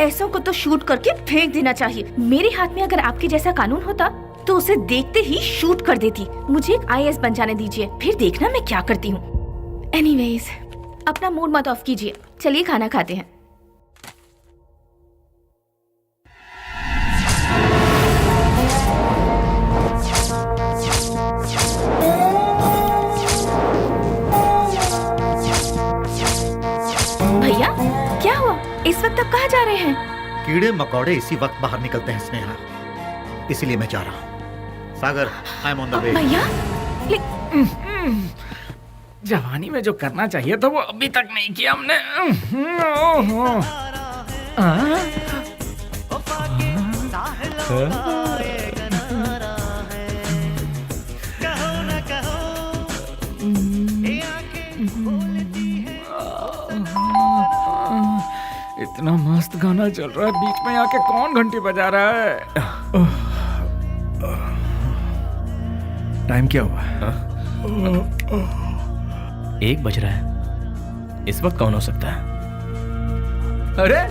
S3: ऐसों को तो शूट करके फेंक देना चाहिए। मेरे हाथ में अगर आपके जैसा कानून होता तो उसे देखते ही शूट कर देती। मुझे एक IAS बन जाने दीजिए, फिर देखना मैं क्या करती हूँ। एनीवेज, अपना मूड मत ऑफ कीजिए, चलिए खाना खाते हैं। भैया, क्या हुआ? इस वक्त आप कहाँ जा रहे हैं?
S13: कीड़े मकोड़े इसी वक्त बाहर निकलते हैं स्नेहा, इसीलिए मैं जा रहा हूँ। Sagar, I am on the way.
S3: भैया,
S4: जवानी में जो करना चाहिए था वो अभी तक नहीं किया हमने। इतना मस्त गाना चल रहा है, बीच में आके कौन घंटी बजा रहा है?
S7: टाइम क्या हुआ?
S6: 1 बज रहा है। इस वक्त कौन हो सकता है?
S4: अरे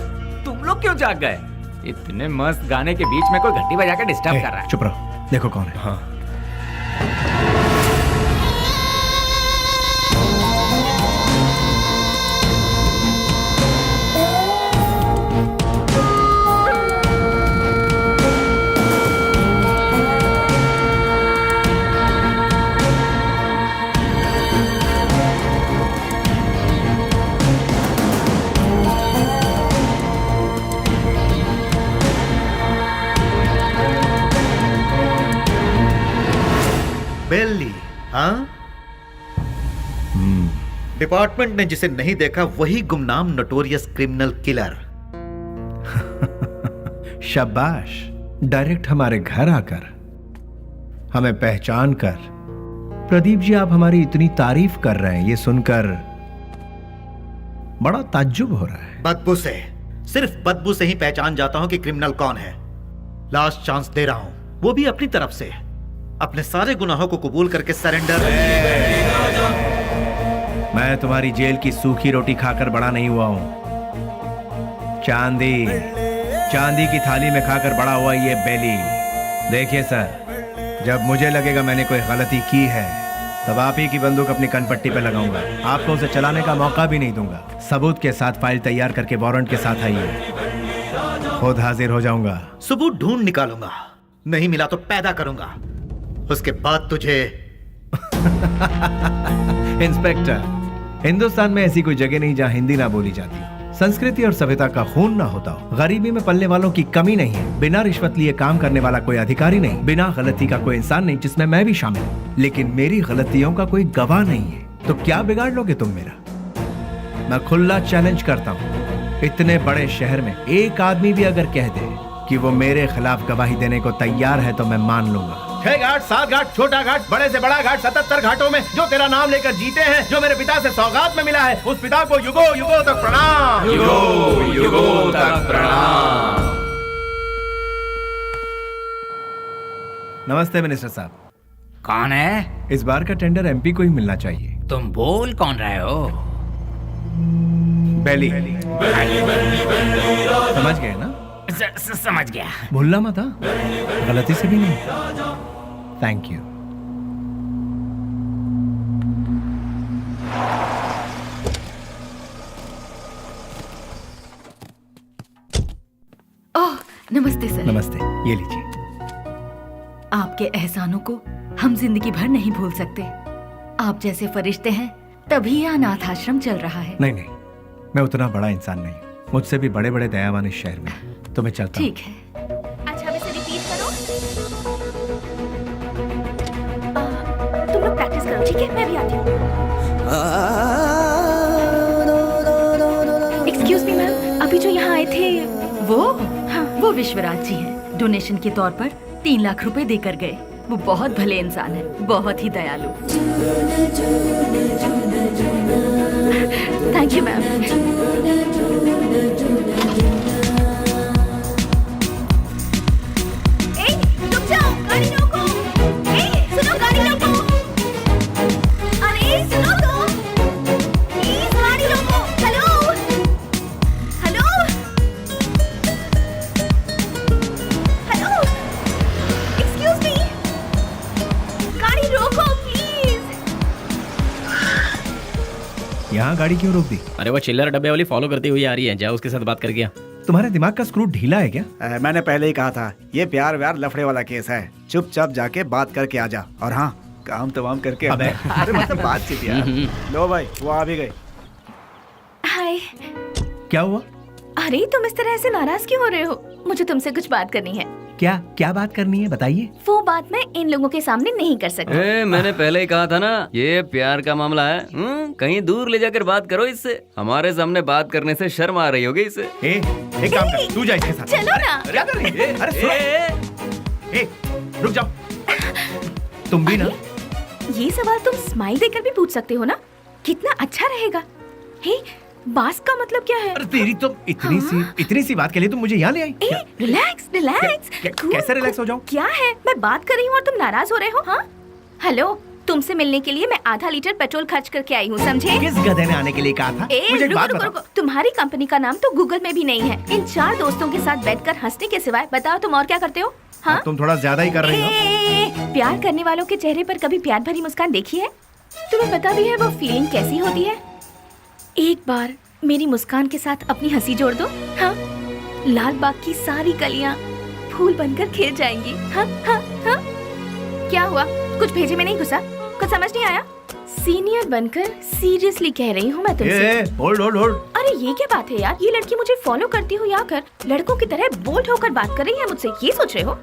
S4: तुम लोग क्यों जाग गए? इतने मस्त गाने के बीच में कोई घंटी बजा के डिस्टर्ब कर रहा है।
S2: चुप रहो, देखो कौन है।
S6: हाँ
S13: बेली, हाँ? डिपार्टमेंट ने जिसे नहीं देखा वही गुमनाम नोटोरियस क्रिमिनल किलर।
S7: शाबाश, डायरेक्ट हमारे घर आकर हमें पहचान कर। प्रदीप जी, आप हमारी इतनी तारीफ कर रहे हैं, ये सुनकर बड़ा ताज्जुब हो रहा है।
S13: बदबू से, सिर्फ बदबू से ही पहचान जाता हूं कि क्रिमिनल कौन है। लास्ट चांस दे रहा हूं, वो भी अपनी तरफ से। अपने सारे गुनाहों को कबूल करके सरेंडर।
S7: मैं तुम्हारी जेल की सूखी रोटी खाकर बड़ा नहीं हुआ हूं। चांदी की थाली में खाकर बड़ा हुआ ये बेली। देखिए सर, जब मुझे लगेगा मैंने कोई गलती की है तब आप ही की बंदूक अपनी कनपट्टी पे लगाऊंगा। आपको उसे चलाने का मौका भी नहीं दूंगा। सबूत के साथ फाइल तैयार करके वारंट के साथ आइए, खुद हाजिर हो जाऊंगा।
S13: सबूत ढूंढ निकालूंगा, नहीं मिला तो पैदा करूंगा, उसके बाद तुझे।
S7: इंस्पेक्टर, हिंदुस्तान में ऐसी कोई जगह नहीं जहां हिंदी ना बोली जाती, संस्कृति और सभ्यता का खून ना होता हो। गरीबी में पलने वालों की कमी नहीं है। बिना रिश्वत लिए काम करने वाला कोई अधिकारी नहीं, बिना गलती का कोई इंसान नहीं, जिसमें मैं भी शामिल हूं। लेकिन मेरी गलतियों का कोई गवाह नहीं है, तो क्या बिगाड़ लोगे तुम मेरा? मैं खुला चैलेंज करता हूं, इतने बड़े शहर में एक आदमी भी अगर कह दे कि वो मेरे खिलाफ गवाही देने को तैयार है तो मैं मान लूंगा। 6 घाट, 7 घाट, छोटा घाट, बड़े से बड़ा घाट, 77 घाटों में जो तेरा नाम लेकर जीते हैं, जो मेरे पिता से सौगात में मिला है, उस पिता को युगो युगो तक प्रणाम।
S4: युगो युगो तक प्रणाम।
S7: नमस्ते मिनिस्टर साहब।
S4: कौन है?
S7: इस बार का टेंडर एमपी को ही मिलना चाहिए।
S4: तुम बोल कौन रहे हो?
S7: बेली। समझ गए ना?
S4: समझ गया।
S7: भूलना मत, हाँ? गलती से भी नहीं। Thank you.
S1: ओह, नमस्ते सर।
S7: नमस्ते, ये लीजिए।
S1: आपके एहसानों को हम जिंदगी भर नहीं भूल सकते। आप जैसे फरिश्ते हैं तभी यह अनाथ आश्रम चल रहा है।
S7: नहीं नहीं, मैं उतना बड़ा इंसान नहीं, मुझसे भी बड़े बड़े दयावान इस शहर में, तो मैं चलता हूं।
S1: ठीक है।
S3: अच्छा, अब इसे रिपीट करो। तुम लोग प्रैक्टिस करो, ठीक है? मैं भी आती हूँ। एक्सक्यूज मी मैम, अभी जो यहाँ आए थे
S1: वो? हाँ, वो विश्वराज जी हैं। डोनेशन के तौर पर 3 लाख रुपए देकर गए। वो बहुत भले इंसान है, बहुत ही दयालु।
S3: Thank you ma'am.
S7: यहाँ गाड़ी क्यों रोक दी?
S6: अरे वो चिल्लर डब्बे वाली फॉलो करती हुई आ रही है, जाओ उसके साथ बात करके आ।
S7: तुम्हारे दिमाग का स्क्रू ढीला है क्या?
S2: मैंने पहले ही कहा था, ये प्यार व्यार लफड़े वाला केस है। चुपचाप जाके बात करके आ जा, और हाँ, काम तमाम करके।
S7: अबे
S2: अरे मतलब बातचीत यार। लो भाई, वो आ भी गए।
S3: हाय।
S7: क्या हुआ?
S3: अरे तुम इस तरह से नाराज क्यों हो रहे हो? मुझे तुमसे कुछ बात करनी है।
S7: क्या बात करनी है, बताइए।
S3: वो बात मैं इन लोगों के सामने नहीं कर सकती।
S5: मैंने पहले ही कहा था ना, ये प्यार का मामला है। कहीं दूर ले जाकर बात करो इससे। हमारे सामने बात करने से शर्म आ रही होगी इसे।
S7: एक काम कर, तू जा इसके साथ।
S3: चलो ना।
S7: क्या कर रही है? अरे सुनो, रुक जाओ। तुम भी ना।
S3: ये सवाल तुम स्माइल देकर भी पूछ सकते हो ना? कितना अच्छा रहेगा। हे, बास का मतलब क्या है?
S7: अरे तेरी तो इतनी सी बात के लिए तुम मुझे यहाँ ले आई?
S3: रिलैक्स।
S7: कैसे रिलैक्स हो जाऊं?
S3: क्या है? मैं बात कर रही हूँ और तुम नाराज हो रहे हो? हाँ? हेलो, तुमसे मिलने के लिए मैं आधा लीटर पेट्रोल खर्च करके आई हूँ, समझे?
S7: किस गधे ने आने के लिए कहा था? मुझे एक बात बताओ।
S3: रुको। तुम्हारी कंपनी का नाम तो गूगल में भी नहीं है। इन 4 दोस्तों के साथ बैठकर हंसने के सिवाय बताओ तुम और क्या करते हो? हाँ,
S7: तुम थोड़ा ज्यादा ही कर रही हो।
S3: प्यार करने वालों के चेहरे पर कभी प्यार भरी मुस्कान देखी है? तुम्हें पता भी है वो फीलिंग कैसी होती है? एक बार मेरी मुस्कान के साथ अपनी हंसी जोड़ दो। हाँ, लाल बाग की सारी कलियां फूल बनकर खिल जाएंगी। हाँ हाँ हाँ। क्या हुआ? कुछ भेजे में नहीं घुसा? कुछ समझ नहीं आया? सीनियर बनकर सीरियसली कह रही हूँ मैं तुमसे।
S7: Hold hold hold.
S3: अरे ये क्या बात है यार? ये लड़की मुझे फॉलो करती हो या कर लड़कों की तरह बोल्ड होकर बात कर रही है मुझसे, ये सोच रहे हो?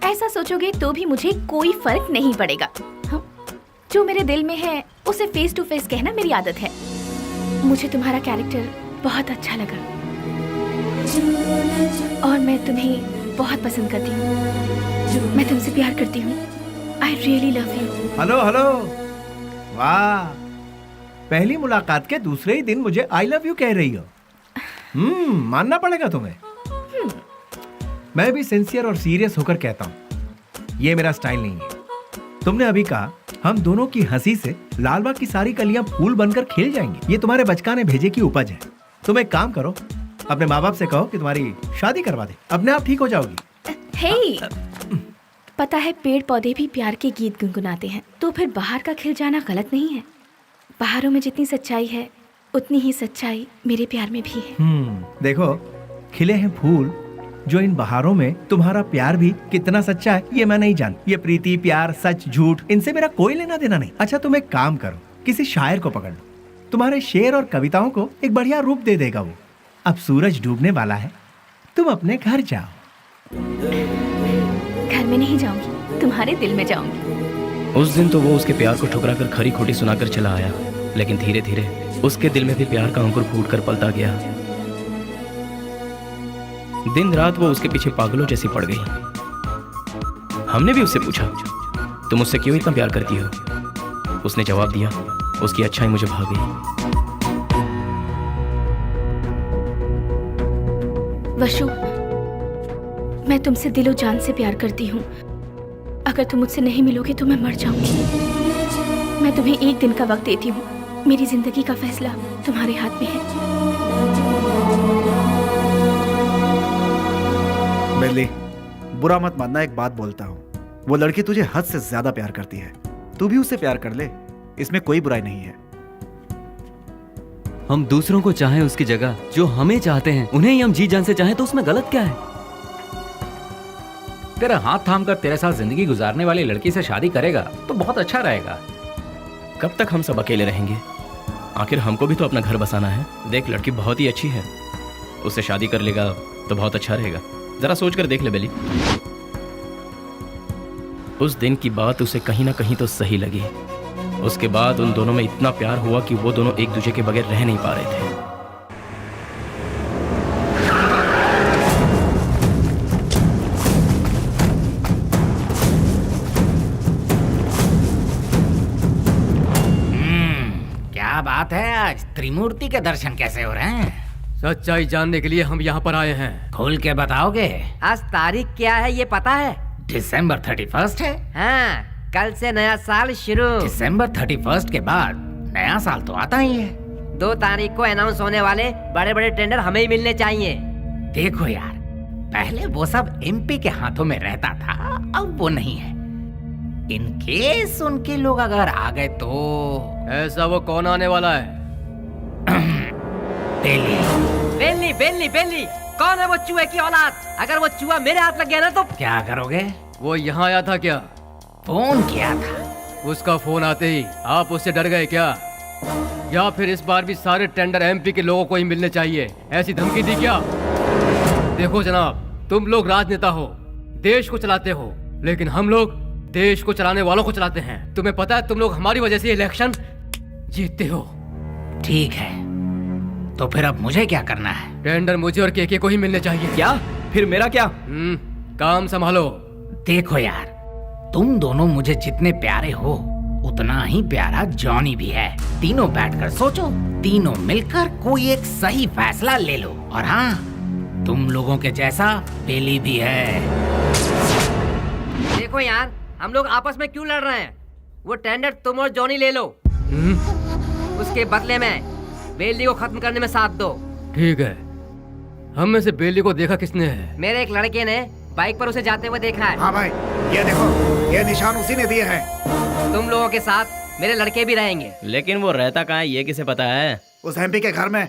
S3: ऐसा सोचोगे तो भी मुझे कोई फर्क नहीं पड़ेगा। जो मेरे दिल में है उसे फेस टू फेस कहना मेरी आदत है। मुझे तुम्हारा कैरेक्टर बहुत अच्छा लगा और मैं तुम्हें बहुत पसंद करती हूँ। मैं तुमसे प्यार करती हूँ। I really love you.
S7: Hello hello, वाह, पहली मुलाकात के दूसरे ही दिन मुझे I love you कह रही हो। मानना पड़ेगा तुम्हें। मैं भी सिंसियर और सीरियस होकर कहता हूँ, ये मेरा स्टाइल नहीं है। तुमने अभी कहा हम दोनों की हंसी से लालबाग की सारी कलियां फूल बनकर खिल जाएंगी। ये तुम्हारे बचकाने भेजे की उपज है। तुम एक काम करो, अपने माँ बाप से कहो कि तुम्हारी शादी करवा दे, अपने आप ठीक हो जाओगी।
S3: हे, पता है पेड़ पौधे भी प्यार के गीत गुनगुनाते हैं, तो फिर बाहर का खिल जाना गलत नहीं है। बाहरों में जितनी सच्चाई है उतनी ही सच्चाई मेरे प्यार में भी है।
S7: देखो, खिले हैं फूल जो इन बहारों में तुम्हारा प्यार भी कितना सच्चा है ये मैं नहीं जानती। ये प्रीति, प्यार, सच, झूठ, इनसे मेरा कोई लेना देना नहीं। अच्छा तुम एक काम करो, किसी शायर को पकड़ लो, तुम्हारे शेर और कविताओं को एक बढ़िया रूप दे देगा वो। अब सूरज डूबने वाला है, तुम अपने घर जाओ।
S3: घर में नहीं जाऊंगी, तुम्हारे दिल में जाऊंगी।
S6: उस दिन तो वो उसके प्यार को ठुकरा कर खरी खोटी सुनाकर चला आया, लेकिन धीरे धीरे उसके दिल में भी प्यार का अंकुर फूट कर पलता गया। दिन रात वो उसके पीछे पागलों जैसी पड़ गई। हमने भी उससे पूछा, तुम उससे क्यों इतना प्यार करती हो? उसने जवाब दिया, उसकी अच्छाई मुझे भा गई।
S3: वशु, मैं तुमसे दिलो जान से प्यार करती हूँ। अगर तुम मुझसे नहीं मिलोगे तो मैं मर जाऊंगी। मैं तुम्हें एक दिन का वक्त देती हूँ। मेरी जिंदगी का फैसला तुम्हारे हाथ में है।
S2: बेली, बुरा मत मानना, एक बात बोलता हूँ, वो लड़की तुझे हद से ज्यादा प्यार करती है। तू भी उससे प्यार कर ले, इसमें कोई बुराई नहीं है।
S5: हम दूसरों को चाहें उसकी जगह जो हमें चाहते हैं, उन्हें ही हम जी जान से चाहें तो उसमें गलत क्या है?
S4: तेरा हाथ थाम कर तेरे साथ जिंदगी गुजारने वाली लड़की से शादी करेगा तो बहुत अच्छा रहेगा।
S6: कब तक हम सब अकेले रहेंगे? आखिर हमको भी तो अपना घर बसाना है। देख, लड़की बहुत ही अच्छी है, उससे शादी कर लेगा तो बहुत अच्छा रहेगा। जरा सोच कर देख ले बेली। उस दिन की बात उसे कहीं ना कहीं तो सही लगी। उसके बाद उन दोनों में इतना प्यार हुआ कि वो दोनों एक दूसरे के बगैर रह नहीं पा रहे थे।
S11: क्या बात है, आज त्रिमूर्ति के दर्शन कैसे हो रहे हैं?
S9: सच्चाई जानने के लिए हम यहाँ पर आए हैं।
S11: खोल के बताओगे?
S14: आज तारीख क्या है ये पता है?
S11: दिसंबर 31 है।
S14: हाँ, कल से नया साल शुरू।
S11: दिसंबर 31 के बाद नया साल तो आता ही है।
S14: 2 तारीख को अनाउंस होने वाले बड़े बड़े टेंडर हमें ही मिलने चाहिए।
S11: देखो यार, पहले वो सब एमपी के हाथों में रहता था, अब वो नहीं है। इन केस उनके लोग अगर आ गए तो।
S9: ऐसा वो कौन आने वाला है?
S14: बेली बेली बेली बेली, कौन है वो चूहे की औलाद? अगर वो चूहा मेरे हाथ लग गया ना तो
S11: क्या करोगे?
S9: वो यहाँ आया था क्या?
S11: फोन किया था।
S9: उसका फोन आते ही आप उससे डर गए क्या? या फिर इस बार भी सारे टेंडर एमपी के लोगों को ही मिलने चाहिए, ऐसी धमकी दी क्या? देखो जनाब, तुम लोग राजनेता हो, देश को चलाते हो, लेकिन हम लोग देश को चलाने वालों को चलाते हैं। तुम्हें पता है तुम लोग हमारी वजह से इलेक्शन जीतते हो।
S11: ठीक है, तो फिर अब मुझे क्या करना है?
S9: टेंडर मुझे और केके को ही मिलने चाहिए।
S6: क्या? फिर मेरा क्या?
S9: काम संभालो।
S11: देखो यार, तुम दोनों मुझे जितने प्यारे हो उतना ही प्यारा जॉनी भी है। तीनों बैठकर सोचो, तीनों मिलकर कोई एक सही फैसला ले लो। और हाँ, तुम लोगों के जैसा बेली भी है।
S14: देखो यार, हम लोग आपस में क्यों लड़ रहे हैं? वो टेंडर तुम और जॉनी ले लो। उसके बदले में बेली को खत्म करने में साथ दो।
S9: ठीक है। हम में से बेली को देखा किसने है?
S14: मेरे एक लड़के ने बाइक पर उसे जाते हुए देखा है।
S2: हाँ भाई, ये देखो, ये निशान उसी ने दिए हैं।
S14: तुम लोगों के साथ मेरे लड़के भी रहेंगे।
S11: लेकिन वो रहता कहाँ है ये किसे पता है?
S2: उस एमपी के घर में।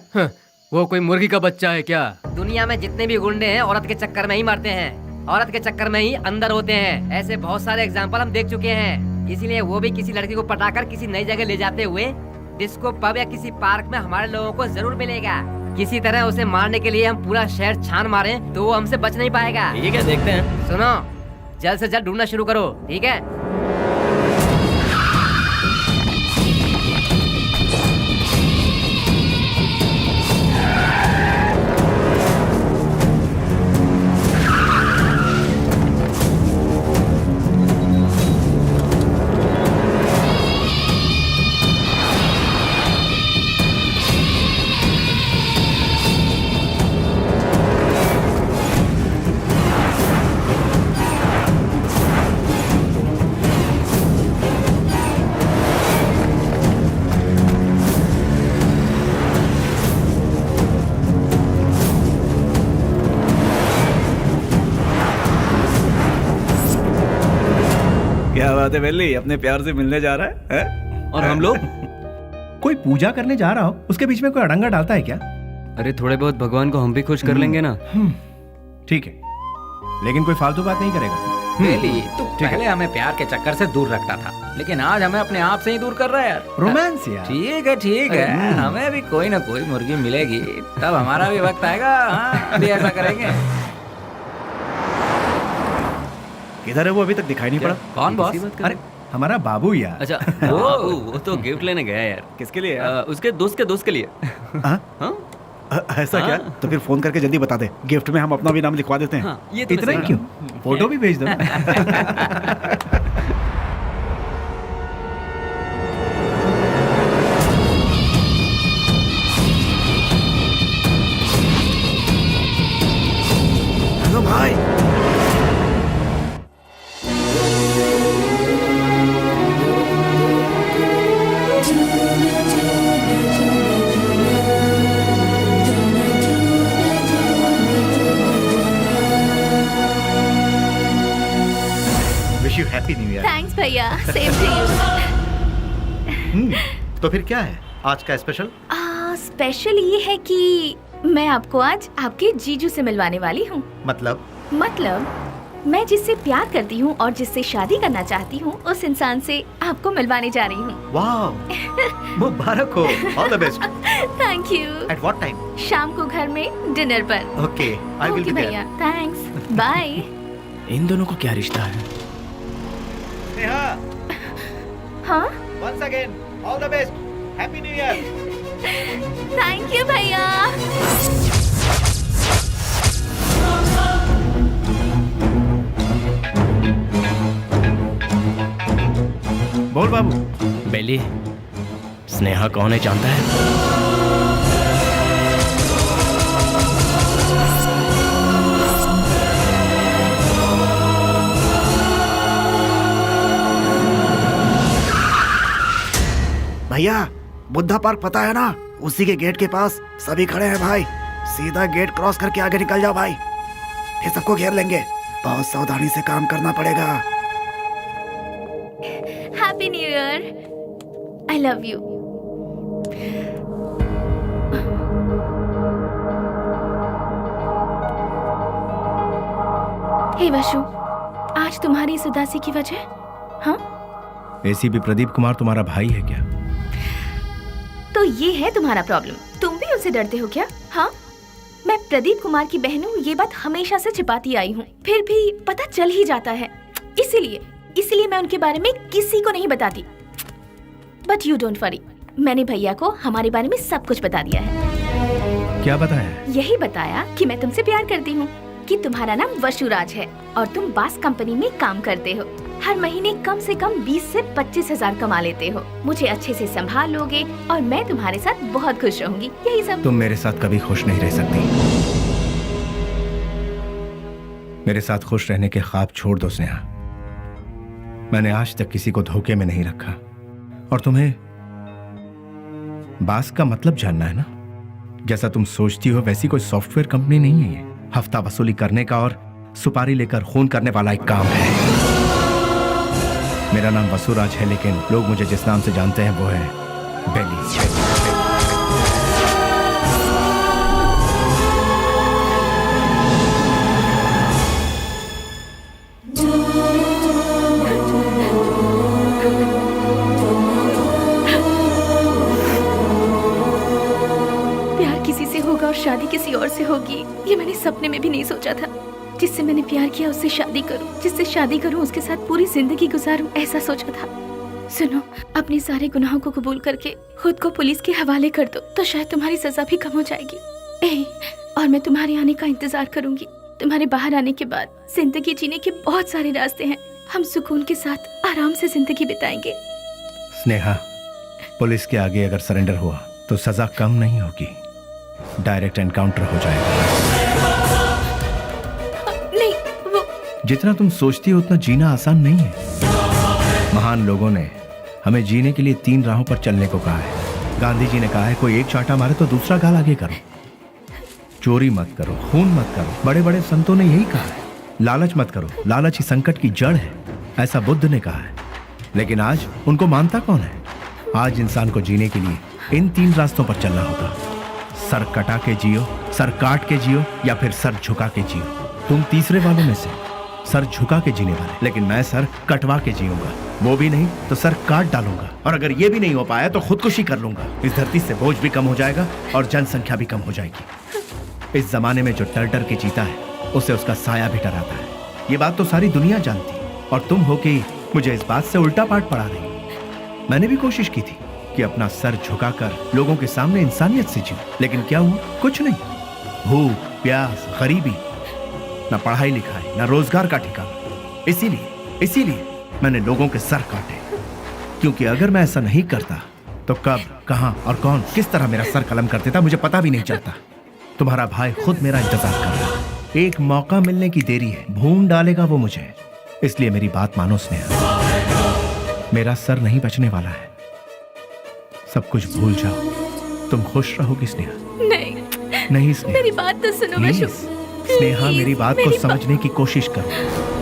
S9: वो कोई मुर्गी का बच्चा है क्या?
S14: दुनिया में जितने भी गुंडे हैं औरत के चक्कर में ही मरते हैं, औरत के चक्कर में ही अंदर होते हैं। ऐसे बहुत सारे एग्जाम्पल हम देख चुके हैं। इसीलिए वो भी किसी लड़की को पटाकर किसी नई जगह ले जाते हुए डिस्को पब या किसी पार्क में हमारे लोगों को जरूर मिलेगा। किसी तरह उसे मारने के लिए हम पूरा शहर छान मारें तो वो हमसे बच नहीं पाएगा।
S11: ठीक है, देखते हैं।
S14: सुनो, जल्द से जल्द ढूंढना शुरू करो, ठीक है?
S2: क्या बात है बेली, अपने प्यार से मिलने जा रहा है?
S5: और हम लोग
S7: कोई पूजा करने जा रहा हो, उसके बीच में कोई अड़ंगा डालता है क्या?
S5: अरे थोड़े बहुत भगवान को हम भी खुश कर लेंगे ना।
S7: ठीक है, लेकिन कोई फालतू बात नहीं करेगा।
S4: बेली, तू पहले हमें प्यार के चक्कर से दूर रखता था, लेकिन आज हमें अपने आप से ही दूर कर रहा है यार।
S7: रोमांस यार।
S4: ठीक है, हमें भी कोई ना कोई मुर्गी मिलेगी, तब हमारा भी वक्त आएगा। हाँ, अभी ऐसा करेंगे।
S2: किधर है वो? अभी तक दिखाई नहीं पड़ा।
S4: कौन बॉस?
S7: अरे हमारा बाबू यार।
S5: अच्छा, वो तो गिफ्ट लेने गया यार।
S2: किसके लिए?
S5: उसके दोस्त के लिए।
S2: ऐसा क्या? तो फिर फोन करके जल्दी बता दे, गिफ्ट में हम अपना भी नाम लिखवा देते हैं।
S5: ये तो
S7: इतना ही क्यों? फोटो भी भेज दो।
S2: हेलो भाई।
S13: Wish you happy new year.
S3: Thanks भैया, सेम टू यू।
S13: तो फिर क्या है आज का स्पेशल?
S3: स्पेशल ये है कि मैं आपको आज आपके जीजू से मिलवाने वाली हूँ।
S13: मतलब
S3: मैं जिससे प्यार करती हूँ और जिससे शादी करना चाहती हूँ, उस इंसान से आपको मिलवाने जा रही हूँ।
S13: वाह, मुबारक हो। All the best.
S3: Thank you.
S13: At what time?
S3: शाम को घर में डिनर पर।
S13: Okay, I will be there.
S3: भैया, थैंक्स, बाय।
S6: इन दोनों को क्या रिश्ता है?
S13: नेहा,
S3: हाँ,
S13: once again all the best, happy new year.
S3: Thank you भैया।
S7: बोल बाबू।
S6: बेली, स्नेहा कौन है जानता है?
S2: भैया, बुद्धा पार्क पता है ना? उसी के गेट के पास सभी खड़े हैं भाई। सीधा गेट क्रॉस करके आगे निकल जाओ भाई, फिर सबको घेर लेंगे। बहुत सावधानी से काम करना पड़ेगा।
S3: Happy new year. I love you. Hey Vashu, आज तुम्हारी इस उदासी की वजह? हाँ,
S7: एसीपी प्रदीप कुमार तुम्हारा भाई है क्या?
S3: तो ये है तुम्हारा प्रॉब्लम। तुम भी उनसे डरते हो क्या? हाँ, मैं प्रदीप कुमार की बहन हूँ, ये बात हमेशा से छिपाती आई हूँ, फिर भी पता चल ही जाता है। इसीलिए मैं उनके बारे में किसी को नहीं बताती। बट यू डोंट वरी, मैंने भैया को हमारे बारे में सब कुछ बता दिया है।
S7: क्या बताया?
S3: यही बताया कि मैं तुमसे प्यार करती हूँ, कि तुम्हारा नाम वशुराज है और तुम बास कंपनी में काम करते हो। हर महीने कम से कम 20 से 25 हजार कमा लेते हो। मुझे अच्छे से संभाल लोगे और मैं तुम्हारे साथ बहुत खुश रहूंगी। यही सब।
S7: तुम मेरे साथ कभी खुश नहीं रह सकती। मेरे साथ खुश रहने के ख्वाब छोड़ दो स्नेहा। मैंने आज तक किसी को धोखे में नहीं रखा। और तुम्हें बास का मतलब जानना है ना? जैसा तुम सोचती हो वैसी कोई सॉफ्टवेयर कंपनी नहीं है ये। हफ्ता वसूली करने का और सुपारी लेकर खून करने वाला एक काम है। मेरा नाम वसुराज है, लेकिन लोग मुझे जिस नाम से जानते हैं वो है बेली।
S3: प्यार किसी से होगा और शादी किसी और से होगी, ये मैंने सपने में भी नहीं सोचा था। जिससे मैंने प्यार किया उससे शादी करूं, जिससे शादी करूं उसके साथ पूरी जिंदगी गुजारूं, ऐसा सोचा था। सुनो, अपने सारे गुनाहों को कबूल करके खुद को पुलिस के हवाले कर दो तो शायद तुम्हारी सजा भी कम हो जाएगी। और मैं तुम्हारे आने का इंतजार करूंगी। तुम्हारे बाहर आने के बाद जिंदगी जीने के बहुत सारे रास्ते हैं। हम सुकून के साथ आराम से जिंदगी बिताएंगे।
S7: स्नेहा, पुलिस के आगे अगर सरेंडर हुआ तो सजा कम नहीं होगी, डायरेक्ट एनकाउंटर हो जाएगा।
S3: नहीं, वो
S7: जितना तुम सोचती हो उतना जीना आसान नहीं है। महान लोगों ने हमें जीने के लिए 3 राहों पर चलने को कहा है। गांधी जी ने कहा है कोई एक चांटा मारे तो दूसरा गाल आगे करो, चोरी मत करो, खून मत करो। बड़े बड़े संतों ने यही कहा है। लालच मत करो, लालच ही संकट की जड़ है, ऐसा बुद्ध ने कहा है। लेकिन आज उनको मानता कौन है? आज इंसान को जीने के लिए इन 3 रास्तों पर चलना होगा। सर कटा के जियो, सर काट के जियो, या फिर सर झुका के जियो। तुम तीसरे वालों में से सर झुका के जीने वाले, लेकिन मैं सर कटवा के जीऊंगा। वो भी नहीं तो सर काट डालूंगा, और अगर ये भी नहीं हो पाया तो खुदकुशी कर लूंगा। इस धरती से बोझ भी कम हो जाएगा और जनसंख्या भी कम हो जाएगी। इस जमाने में जो डर डर के जीता है उसे उसका साया भी डराता है। ये बात तो सारी दुनिया जानती है, और तुम हो कि मुझे इस बात से उल्टा पाठ पढ़ा रही। मैंने भी कोशिश की थी कि अपना सर झुकाकर लोगों के सामने इंसानियत से जीऊं, लेकिन क्या हुआ? कुछ नहीं। भूख, प्यास, गरीबी, ना पढ़ाई लिखाई, ना रोजगार का ठिकाना। इसीलिए मैंने लोगों के सर काटे, क्योंकि अगर मैं ऐसा नहीं करता तो कब, कहां और कौन किस तरह मेरा सर कलम कर देता मुझे पता भी नहीं चलता। तुम्हारा भाई खुद मेरा इंतजार कर रहा है। एक मौका मिलने की देरी है, भून डालेगा वो मुझे। इसलिए मेरी बात मानो स्नेहा, मेरा सर नहीं बचने वाला है। सब कुछ भूल जाओ, तुम खुश रहोगी स्नेहा। नहीं स्नेहा,
S3: मेरी बात तो सुनो। मैं
S7: स्नेहा, मेरी बात को समझने की कोशिश करो।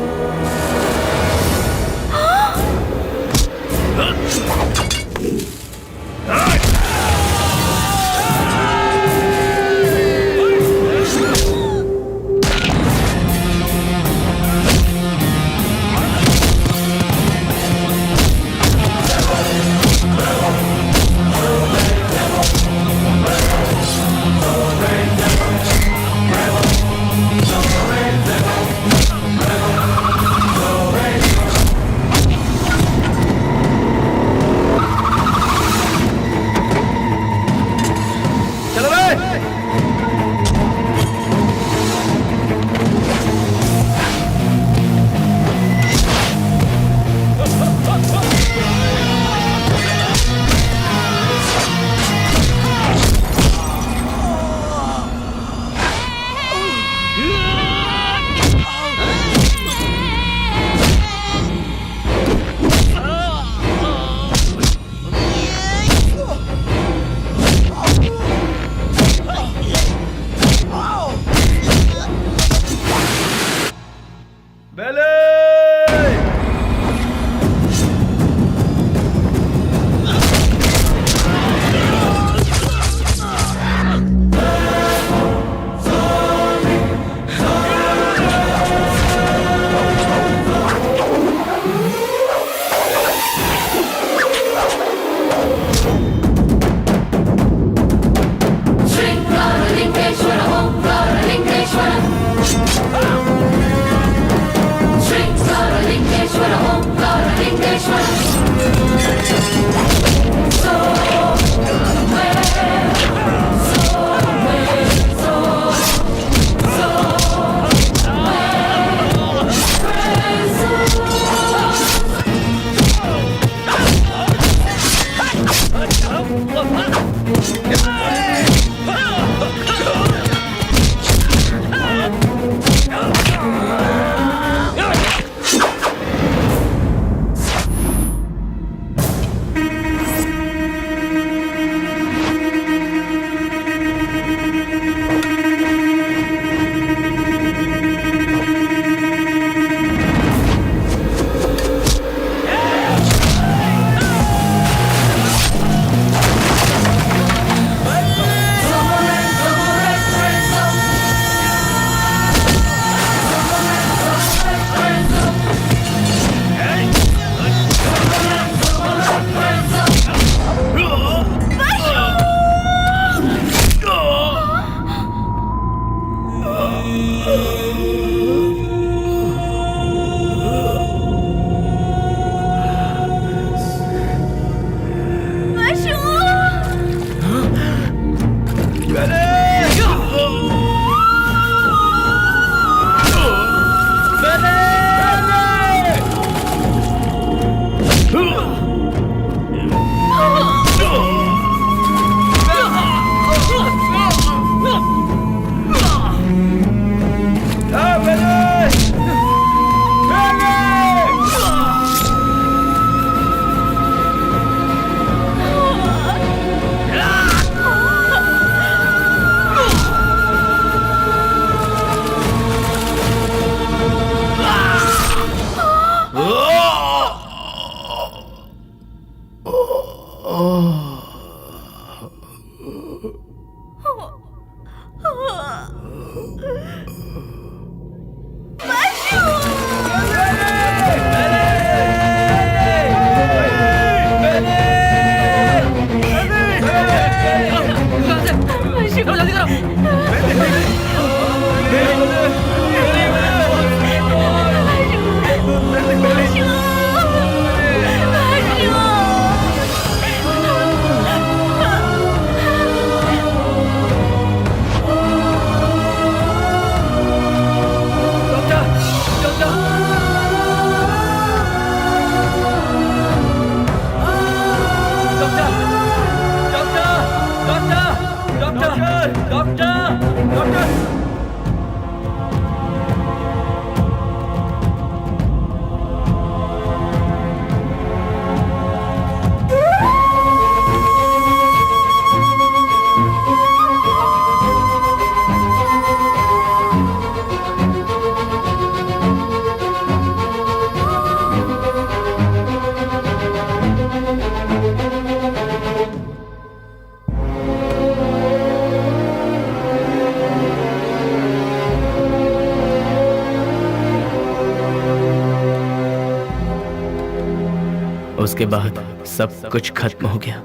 S6: उसके बाद सब कुछ खत्म हो गया।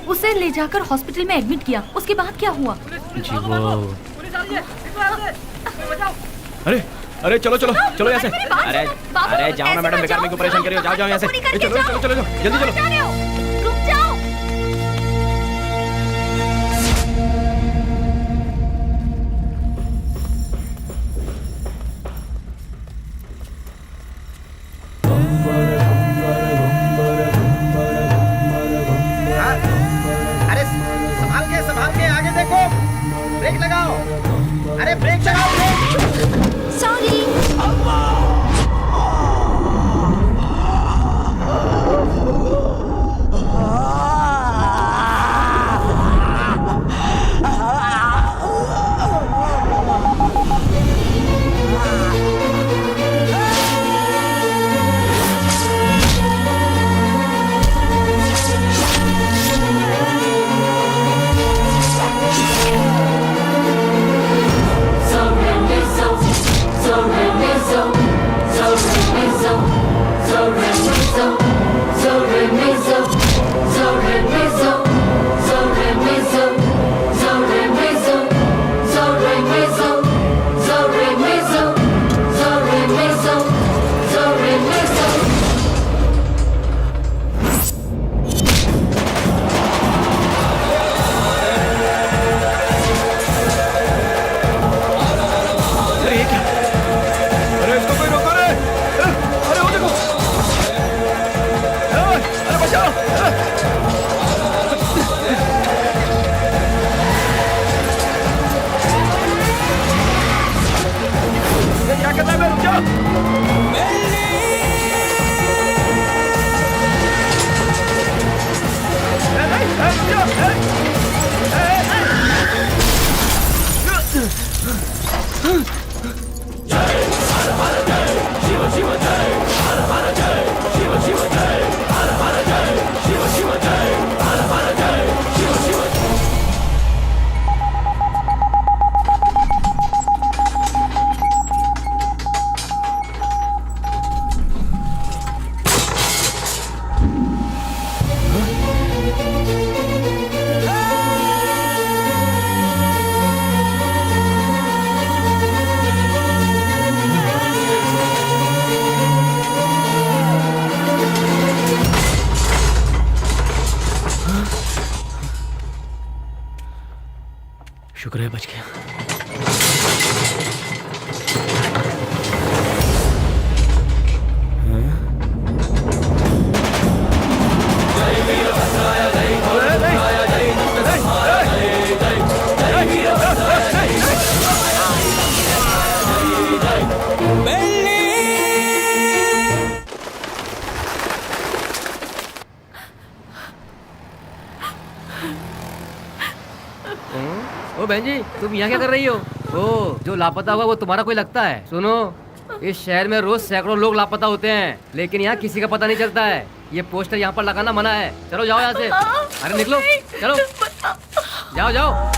S1: उसे ले जाकर हॉस्पिटल में एडमिट किया, उसके बाद क्या हुआ?
S6: जी वो
S11: अरे अरे चलो चलो चलो यहाँ से। अरे अरे जाओ ना मैडम, बेकार में क्यों परेशान कर रही हो? जाओ जाओ यहाँ से। चलो चलो चलो जल्दी चलो।
S1: रुक जाओ।
S13: अरे संभाल के आगे देखो, ब्रेक लगाओ। अरे ब्रेक लगाओ।
S3: सॉरी।
S6: शुक्र है बच गया।
S14: ओ बहन जी, तुम यहाँ क्या कर रही हो? ओ, जो लापता हुआ वो तुम्हारा कोई लगता है? सुनो, इस शहर में रोज सैकड़ों लोग लापता होते हैं, लेकिन यहाँ किसी का पता नहीं चलता है। ये पोस्टर यहाँ पर लगाना मना है। चलो जाओ यहाँ से। अरे निकलो, चलो जाओ जाओ।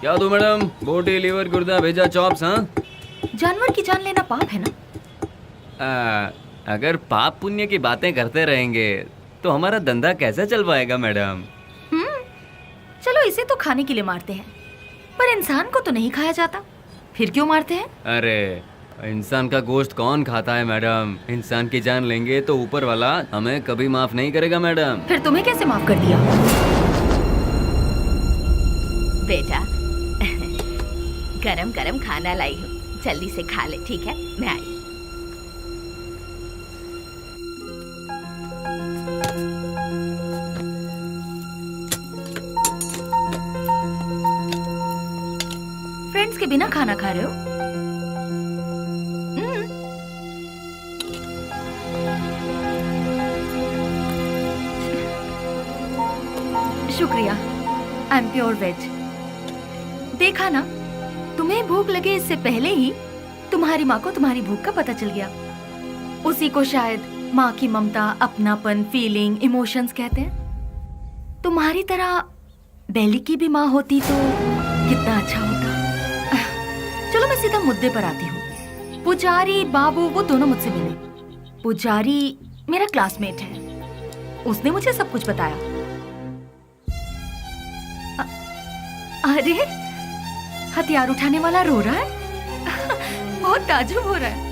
S5: क्या दो मैडम? बोटी, लीवर, गुर्दा, भेजा, चॉप्स। हाँ,
S1: जानवर की जान लेना पाप है ना?
S5: अगर पाप पुण्य की बातें करते रहेंगे तो हमारा धंधा कैसे चल पाएगा मैडम?
S1: चलो इसे तो खाने के लिए मारते हैं, पर इंसान को तो नहीं खाया जाता। फिर क्यों मारते हैं?
S5: अरे इंसान का गोश्त कौन खाता है मैडम? इंसान की जान लेंगे तो ऊपर वाला हमें कभी माफ नहीं करेगा मैडम।
S1: फिर तुम्हें कैसे माफ कर दिया?
S3: बेटा गरम गरम खाना लाई हूँ, जल्दी से खा ले, ठीक है? मैं आई।
S1: फ्रेंड्स के बिना खाना खा रहे हो? शुक्रिया। I am pure veg. देखा ना, तुम्हें भूख लगे इससे पहले ही तुम्हारी माँ को तुम्हारी भूख का पता चल गया। उसी को शायद माँ की ममता, अपनापन, फीलिंग, इमोशंस कहते हैं। तुम्हारी तरह बेली की भी माँ होती तो कितना अच्छा होता। चलो मैं सीधा मुद्दे पर आती हूँ। पुजारी बाबू वो दोनों मुझसे मिले। पुजारी मेरा क्लासमेट है, उसने मुझे सब कुछ बताया। अरे हथियार उठाने वाला रो रहा है। बहुत ताज्जुब हो रहा है।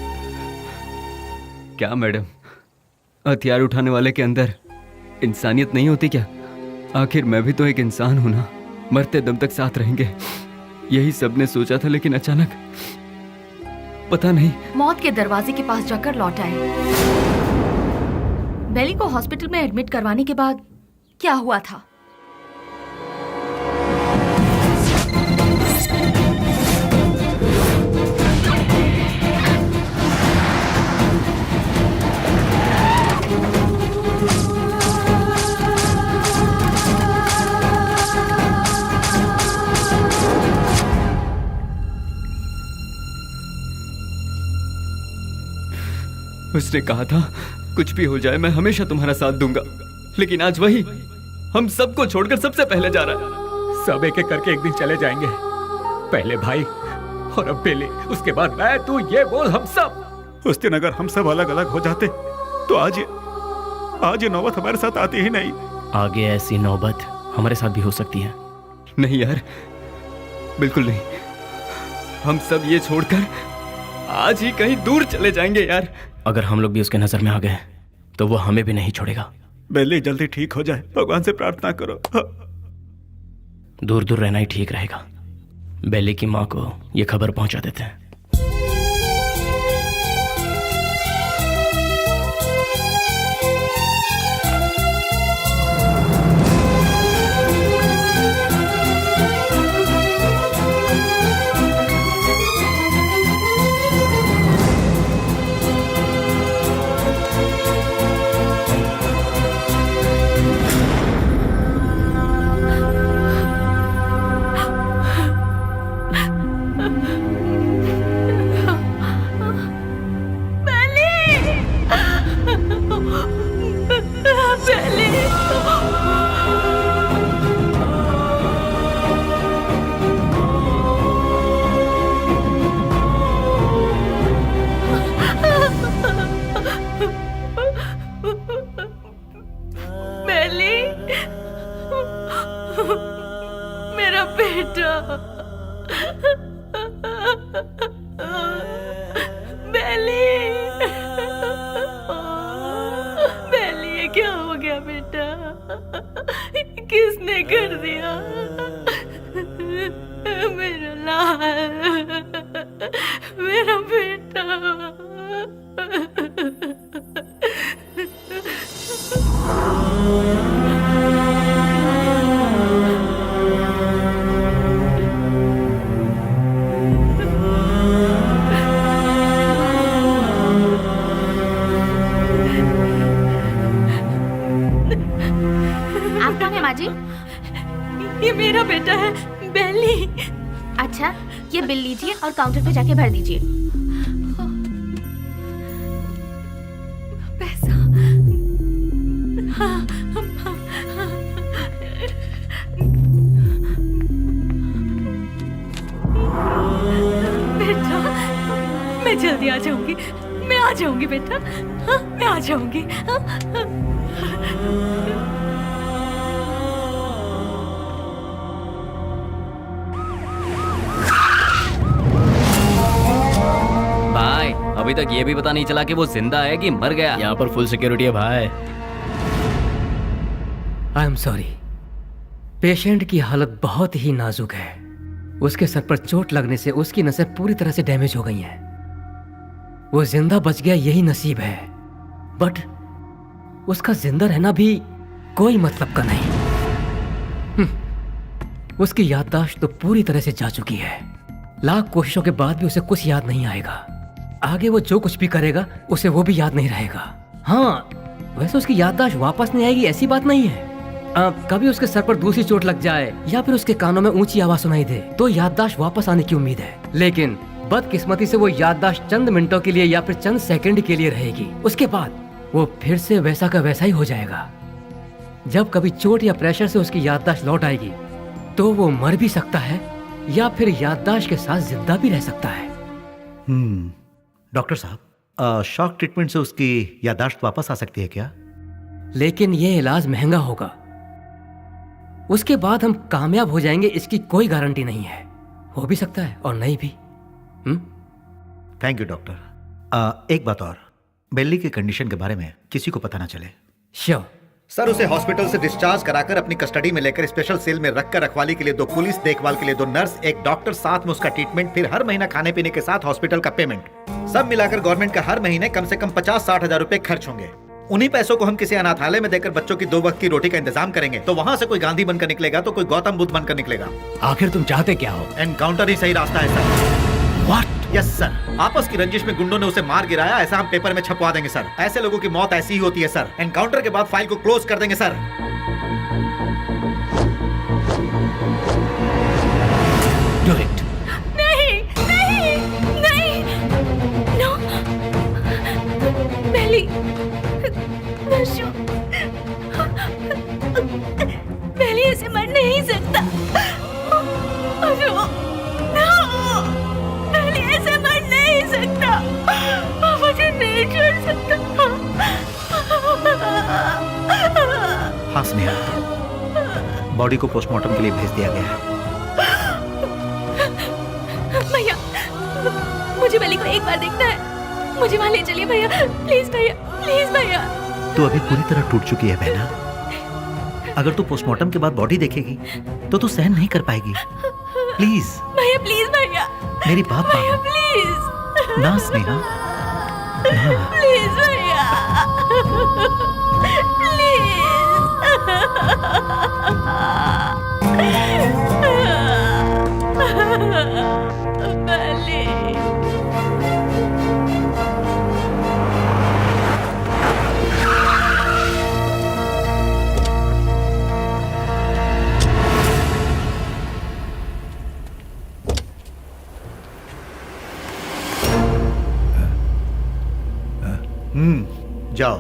S5: क्या मैडम, हथियार उठाने वाले के अंदर इंसानियत नहीं होती क्या? आखिर मैं भी तो एक इंसान हूं ना। मरते दम तक साथ रहेंगे, यही सबने सोचा था, लेकिन अचानक पता नहीं।
S1: मौत के दरवाजे के पास जाकर लौट आए। बेली को हॉस्पिटल में एडमिट करवाने के बाद क्या हुआ था?
S5: उसने कहा था कुछ भी हो जाए मैं हमेशा तुम्हारा साथ दूंगा, लेकिन आज वही हम सबको छोड़कर सबसे पहले जा रहा है।
S8: सब एक एक करके एक दिन चले जाएंगे। पहले भाई और अब बेली, उसके बाद मैं, तू, ये बोल हम सब।
S2: उस दिन अगर हम सब अलग अलग हो जाते तो आज ये नौबत हमारे साथ आती ही नहीं।
S6: आगे ऐसी नौबत हमारे साथ भी हो सकती है।
S5: नहीं यार, बिल्कुल नहीं। हम सब ये छोड़कर आज ही कहीं दूर चले जाएंगे यार।
S6: अगर हम लोग भी उसके नजर में आ गए तो वो हमें भी नहीं छोड़ेगा।
S2: बेली जल्दी ठीक हो जाए, भगवान से प्रार्थना करो।
S6: दूर दूर रहना ही ठीक रहेगा। बेली की माँ को ये खबर पहुंचा देते हैं।
S1: मेरा बेटा, बेली, बेली, ये क्या हो गया बेटा? किसने कर दिया? मेरा लाल, मेरा बेटा।
S3: जी,
S1: ये मेरा बेटा है, बेली।
S3: अच्छा, ये बिल लीजिए और काउंटर पे जाके भर दीजिए।
S1: पैसा। बेटा, मैं जल्दी आ जाऊंगी, मैं आ जाऊंगी बेटा, मैं आ जाऊंगी।
S14: बाय।
S5: अभी तक ये भी पता नहीं चला कि वो जिंदा है कि मर गया।
S6: यहाँ पर फुल सिक्योरिटी है भाई।
S9: आई एम सॉरी, पेशेंट की हालत बहुत ही नाजुक है। उसके सर पर चोट लगने से उसकी नसें पूरी तरह से डैमेज हो गई हैं। वो जिंदा बच गया यही नसीब है, बट उसका जिंदा रहना भी कोई मतलब का नहीं। उसकी याददाश्त तो पूरी तरह से जा चुकी है। लाख कोशिशों के बाद भी उसे कुछ याद नहीं आएगा। आगे वो जो कुछ भी करेगा उसे वो भी याद नहीं रहेगा। हाँ, वैसे उसकी याददाश्त वापस नहीं आएगी ऐसी बात नहीं है। कभी उसके सर पर दूसरी चोट लग जाए या फिर उसके कानों में ऊंची आवाज सुनाई दे तो याददाश्त वापस आने की उम्मीद है, लेकिन बदकिस्मती से वो याददाश्त चंद मिनटों के लिए या फिर चंद सेकंड के लिए रहेगी। उसके बाद वो फिर से वैसा का वैसा ही हो जाएगा। जब कभी चोट या प्रेशर से उसकी याददाश्त लौट आएगी तो वो मर भी सकता है या फिर याददाश्त के साथ जिंदा भी रह सकता है।
S13: डॉक्टर साहब, शॉक ट्रीटमेंट से उसकी याददाश्त वापस आ सकती है क्या?
S9: लेकिन ये इलाज महंगा होगा। उसके बाद हम कामयाब हो जाएंगे इसकी कोई गारंटी नहीं है। हो भी सकता है और नहीं भी।
S13: Thank you doctor. एक बात और, बेली की कंडीशन के बारे में किसी को पता ना चले।
S9: श्योर
S13: सर, उसे हॉस्पिटल से डिस्चार्ज कराकर अपनी कस्टडी में लेकर स्पेशल सेल में रखकर रखवाली के लिए 2 पुलिस, देखभाल के लिए 2 नर्स, एक डॉक्टर, साथ में उसका ट्रीटमेंट, फिर हर महीना खाने पीने के साथ हॉस्पिटल का पेमेंट, सब मिलाकर गवर्नमेंट का हर महीने कम से कम 50-60 हजार रुपए खर्च होंगे। उन्हीं पैसों को हम किसी अनाथालय में देकर बच्चों की 2 वक्त की रोटी का इंतजाम करेंगे तो वहाँ से कोई गांधी बनकर निकलेगा तो कोई गौतम बुद्ध बनकर निकलेगा।
S6: आखिर तुम चाहते क्या हो?
S13: एनकाउंटर ही सही रास्ता है सर।
S6: व्हाट?
S13: यस सर, आपस की रंजिश में गुंडों ने उसे मार गिराया, ऐसा हम पेपर में छपवा देंगे सर। ऐसे लोगों की मौत ऐसी ही होती है सर। एनकाउंटर के बाद फाइल को क्लोज कर देंगे सर।
S6: Do it.
S3: नहीं नहीं नहीं, नो बेली, बेली ऐसे मर नहीं सकता। बेली ऐसे मर नहीं सकता। मुझे नहीं छोड़ सकता।
S13: हाँ स्नेहा, बॉडी को पोस्टमार्टम के लिए भेज दिया गया है।
S3: भैया, मुझे बेली को एक बार देखना है। मुझे वहाँ ले चलिए भैया, प्लीज भैया, प्लीज भैया।
S13: तू अभी पूरी तरह टूट चुकी है बहना। अगर तू पोस्टमार्टम के बाद बॉडी देखेगी तो तू सहन नहीं कर पाएगी। प्लीज
S3: भैया, प्लीज भैया,
S13: मेरी बात
S3: भैया
S13: मानो
S3: प्लीज
S13: ना स्नेहा, ना।
S3: प्लीज भैया,
S13: जाओ।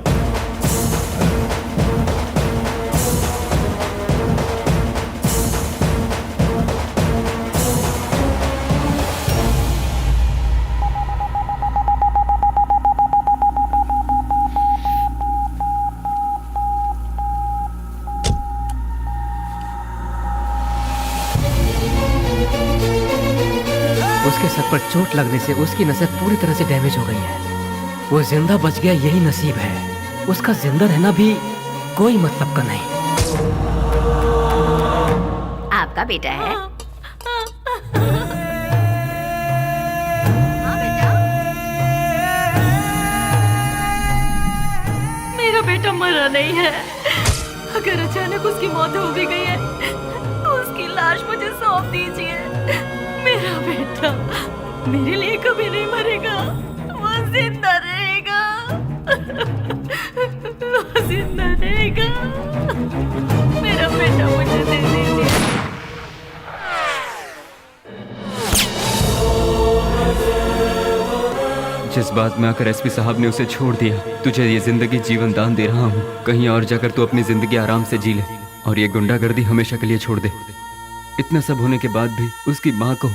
S9: उसके सर पर चोट लगने से उसकी नसें पूरी तरह से डैमेज हो गई हैं। वो जिंदा बच गया यही नसीब है। उसका जिंदा रहना भी कोई मतलब का नहीं।
S3: आपका बेटा है?
S1: मेरा बेटा मरा नहीं है। अगर अचानक उसकी मौत हो भी गई है तो उसकी लाश मुझे सौंप दीजिए। मेरा बेटा मेरे लिए कभी नहीं मरेगा, वो जिंदा रहेगा, वो जिंदा रहेगा। मेरा बेटा मुझे दे दीजिए।
S5: जिस बात में आकर एसपी साहब ने उसे छोड़ दिया, तुझे ये जिंदगी जीवन दान दे रहा हूँ। कहीं और जाकर तू अपनी जिंदगी आराम से जी ले और ये गुंडागर्दी हमेशा के लिए छोड़ दे। इतना सब होने के बाद भी उसकी माँ को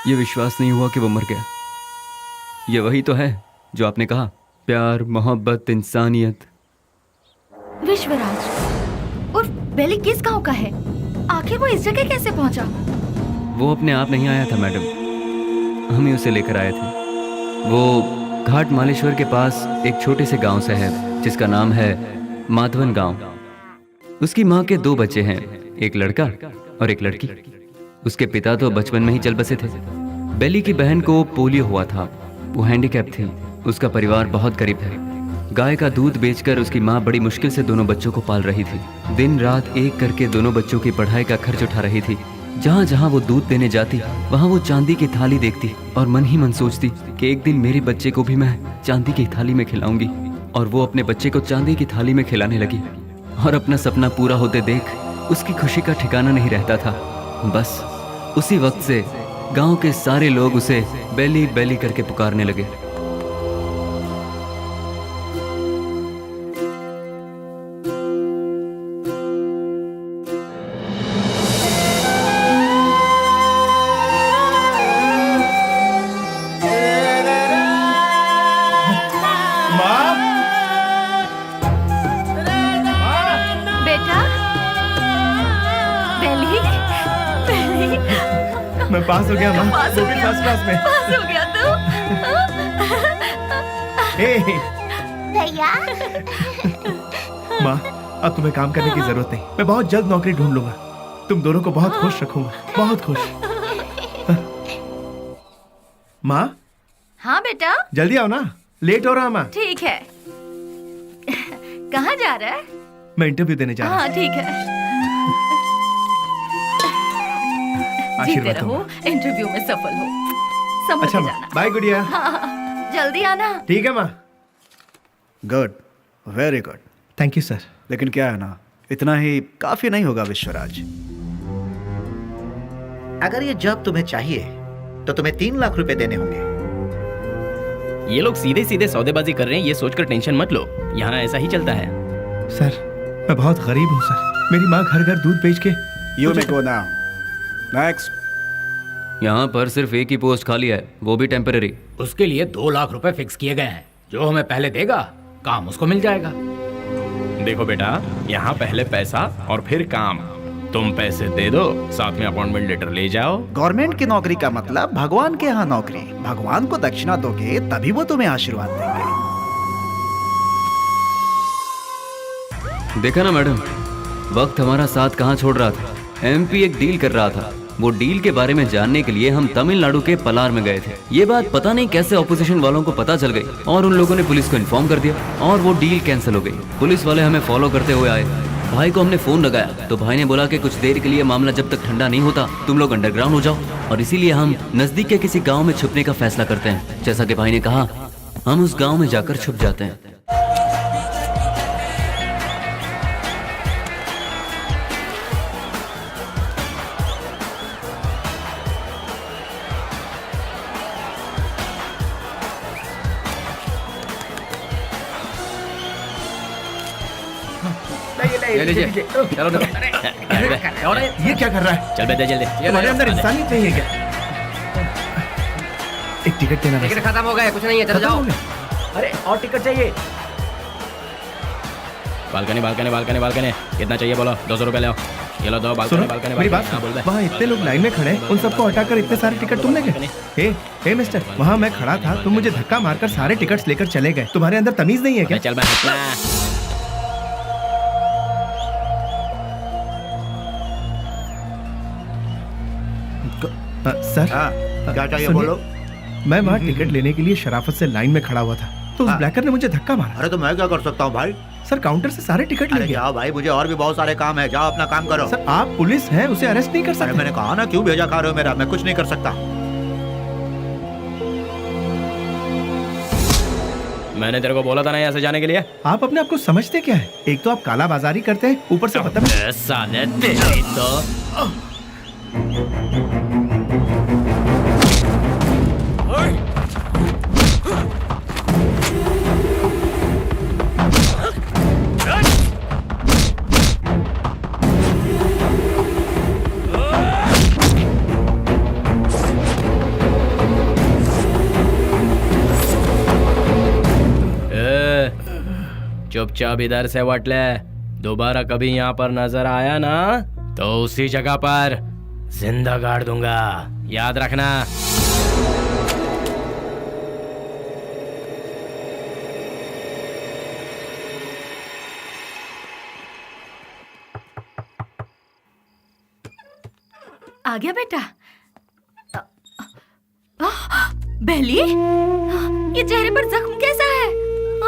S5: ये विश्वास नहीं हुआ कि वो मर गया। ये वही तो है जो आपने कहा, प्यार, मोहब्बत, इंसानियत।
S1: विश्वराज और बेली किस गांव का है? आखिर वो इस जगह कैसे पहुंचा?
S5: वो अपने आप नहीं आया था मैडम, हम ही उसे लेकर आए थे। वो घाट मालेश्वर के पास एक छोटे से गांव से है जिसका नाम है माधवन गांव। उसकी माँ के 2 बच्चे हैं, एक लड़का और एक लड़की। उसके पिता तो बचपन में ही चल बसे थे। बेली की बहन को पोलियो हुआ था, वो हैंडीकैप थी। उसका परिवार बहुत गरीब है। गाय का दूध बेचकर उसकी माँ बड़ी मुश्किल से दोनों बच्चों को पाल रही थी। दिन रात एक करके दोनों बच्चों की पढ़ाई का खर्च उठा रही थी। जहाँ जहाँ वो दूध देने जाती वहाँ वो चांदी की थाली देखती और मन ही मन सोचती कि एक दिन मेरे बच्चे को भी मैं चांदी की थाली में खिलाऊंगी। और वो अपने बच्चे को चांदी की थाली में खिलाने लगी और अपना सपना पूरा होते देख उसकी खुशी का ठिकाना नहीं रहता था। बस उसी वक्त से गांव के सारे लोग उसे बेली बेली करके पुकारने लगे।
S7: मैं पास हो गया माँ, वो भी फर्स्ट क्लास में।
S1: पास हो गया तू?
S7: भैया माँ, अब तुम्हें काम करने की जरूरत नहीं। मैं बहुत जल्द नौकरी ढूंढ लूंगा। तुम दोनों को बहुत खुश रखूंगा, बहुत खुश। माँ
S1: हाँ बेटा,
S7: जल्दी आओ ना, लेट हो रहा माँ।
S1: ठीक है। कहाँ जा रहा है?
S7: मैं इंटरव्यू देने जा रहा हूँ।
S1: हाँ ठीक है। जीते
S7: आशीर्वाद
S1: रहो,
S7: दूंगा।
S1: इंटरव्यू में सफल हो। समझ
S7: अच्छा
S1: के
S7: माँ,
S1: जाना।
S7: बाय गुड़िया।
S1: हाँ, जल्दी आना।
S7: ठीक है माँ।
S2: Good, very good.
S7: Thank you sir.
S2: लेकिन क्या है ना, इतना ही काफी नहीं होगा विश्वराज।
S13: अगर ये जॉब तुम्हें चाहिए तो तुम्हें 3 लाख रुपए देने होंगे।
S6: ये लोग सीधे सीधे सौदेबाजी कर रहे हैं, ये सोचकर टेंशन मत लो। यहाँ ऐसा ही चलता है।
S7: सर मैं बहुत गरीब हूँ सर। मेरी माँ घर घर दूध बेच के।
S2: You may go now. Next.
S5: यहाँ पर सिर्फ एक ही पोस्ट खाली है, वो भी टेम्पररी।
S4: उसके लिए 2 लाख रुपए फिक्स किए गए हैं। जो हमें पहले देगा काम उसको मिल जाएगा।
S6: देखो बेटा, यहाँ पहले पैसा और फिर काम। तुम पैसे दे दो, साथ में अपॉइंटमेंट लेटर ले जाओ।
S2: गवर्नमेंट की नौकरी का मतलब भगवान के यहाँ नौकरी। भगवान को दक्षिणा दोगे तभी वो तुम्हें आशीर्वाद देंगे।
S5: देखा ना मैडम, वक्त हमारा साथ कहाँ छोड़ रहा था। एमपी एक डील कर रहा था। वो डील के बारे में जानने के लिए हम तमिलनाडु के पलार में गए थे। ये बात पता नहीं कैसे ऑपोजिशन वालों को पता चल गई और उन लोगों ने पुलिस को इन्फॉर्म कर दिया और वो डील कैंसिल हो गई। पुलिस वाले हमें फॉलो करते हुए आए। भाई को हमने फोन लगाया तो भाई ने बोला कि कुछ देर के लिए मामला जब तक ठंडा नहीं होता तुम लोग अंडरग्राउंड हो जाओ। और इसीलिए हम नजदीक के किसी गाँव में छुपने का फैसला करते हैं। जैसा कि भाई ने कहा, हम उस गाँव में जाकर छुप जाते हैं।
S9: ले लीजिए। चलो चलो।
S7: ये क्या कर रहा है?
S6: चल बेटा जल्दी।
S7: तुम्हारे अंदर इंसानियत नहीं है क्या? एक टिकट देना।
S14: टिकट खत्म हो गया, कुछ नहीं है, चलो जाओ।
S7: अरे और टिकट चाहिए।
S6: बालकनी बालकनी बालकनी बालकनी कितना चाहिए बोलो? 200 रुपए ले आओ। ये लो दो बालकनी बालकनी।
S7: मेरी बात सुनो, वहाँ इतने लोग लाइन में खड़े हैं, उन सबको हटाकर इतने सारे टिकट तुमने गए? हे मिस्टर, वहाँ मैं खड़ा था, तुम मुझे धक्का मारकर सारे टिकट्स लेकर चले गए। तुम्हारे अंदर तमीज नहीं है क्या?
S6: चल मैं
S7: सर
S13: क्या चाहिए बोलो?
S7: मैं वहाँ टिकट लेने के लिए शराफत से लाइन में खड़ा हुआ था तो उस ब्लैकर ने मुझे धक्का मारा।
S13: अरे तो मैं क्या कर सकता हूँ भाई?
S7: सर काउंटर से सारे टिकट ले गया।
S13: जाओ भाई, मुझे और भी बहुत सारे काम है, जाओ अपना काम करो।
S7: सर आप पुलिस हैं, उसे अरेस्ट नहीं कर सकते।
S13: मैंने कहा ना, क्यों भेजा खा रहे हो मेरा? मैं कुछ नहीं कर सकता।
S6: मैंने तेरे को बोला था ना यहाँ से जाने के लिए।
S7: आप अपने आप को समझते क्या है? एक तो आप काला बाजारी करते हैं, ऊपर से बदतमीज।
S6: साले तेरी तो चुपचाप इधर से वट ले। दोबारा कभी यहाँ पर नजर आया ना तो उसी जगह पर जिंदा गाड़ दूंगा, याद रखना।
S1: आ गया बेटा। बेली, ये चेहरे पर जख्म कैसा है?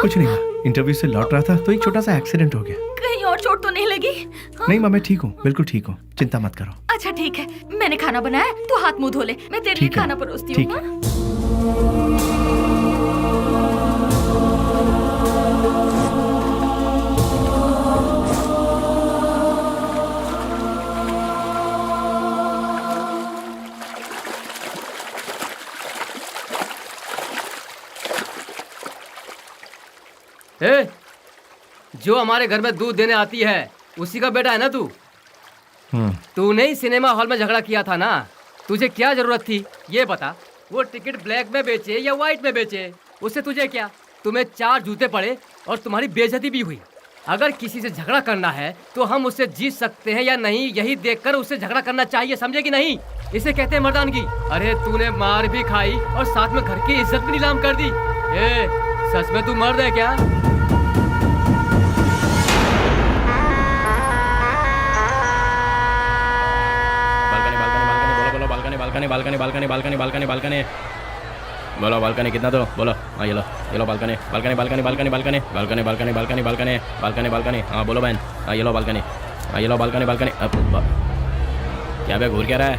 S7: कुछ नहीं माँ, इंटरव्यू से लौट रहा था तो एक छोटा सा एक्सीडेंट हो गया।
S1: कहीं और चोट तो नहीं लगी?
S7: नहीं माँ, मैं ठीक हूँ, बिल्कुल ठीक हूँ, चिंता मत करो।
S1: अच्छा ठीक है, मैंने खाना बनाया, तू हाथ मुंह धो ले, मैं तेरे लिए
S7: ठीक है,
S1: खाना परोसती
S7: ठीक
S1: हूँ।
S9: ए, जो हमारे घर में दूध देने आती है उसी का बेटा है ना तू? तूने ही सिनेमा हॉल में झगड़ा किया था ना? तुझे क्या जरूरत थी ये बता? वो टिकट ब्लैक में बेचे या व्हाइट में बेचे, उससे तुझे क्या? तुम्हें 4 जूते पड़े और तुम्हारी बेइज्जती भी हुई। अगर किसी से झगड़ा करना है तो हम उससे जीत सकते हैं या नहीं, यही देखकर उससे झगड़ा करना चाहिए, समझे कि नहीं? इसे कहते हैं मर्दानगी। अरे तूने मार भी खाई और साथ में घर की इज्जत भी नीलाम कर दी। ए, सच में तू मर्द है क्या?
S6: Balcony balcony balcony balcony balcony balcony बोलो, बालकनी कितना दो बोलो। हाँ ये लो balcony balcony balcony balcony balcony balcony balcony balcony balcony balcony balcony. हाँ बोलो बहन। हाँ ये लो बालकनी। हाँ ये लो बालकनी बालकनी। क्या बे घूर क्या रहा है?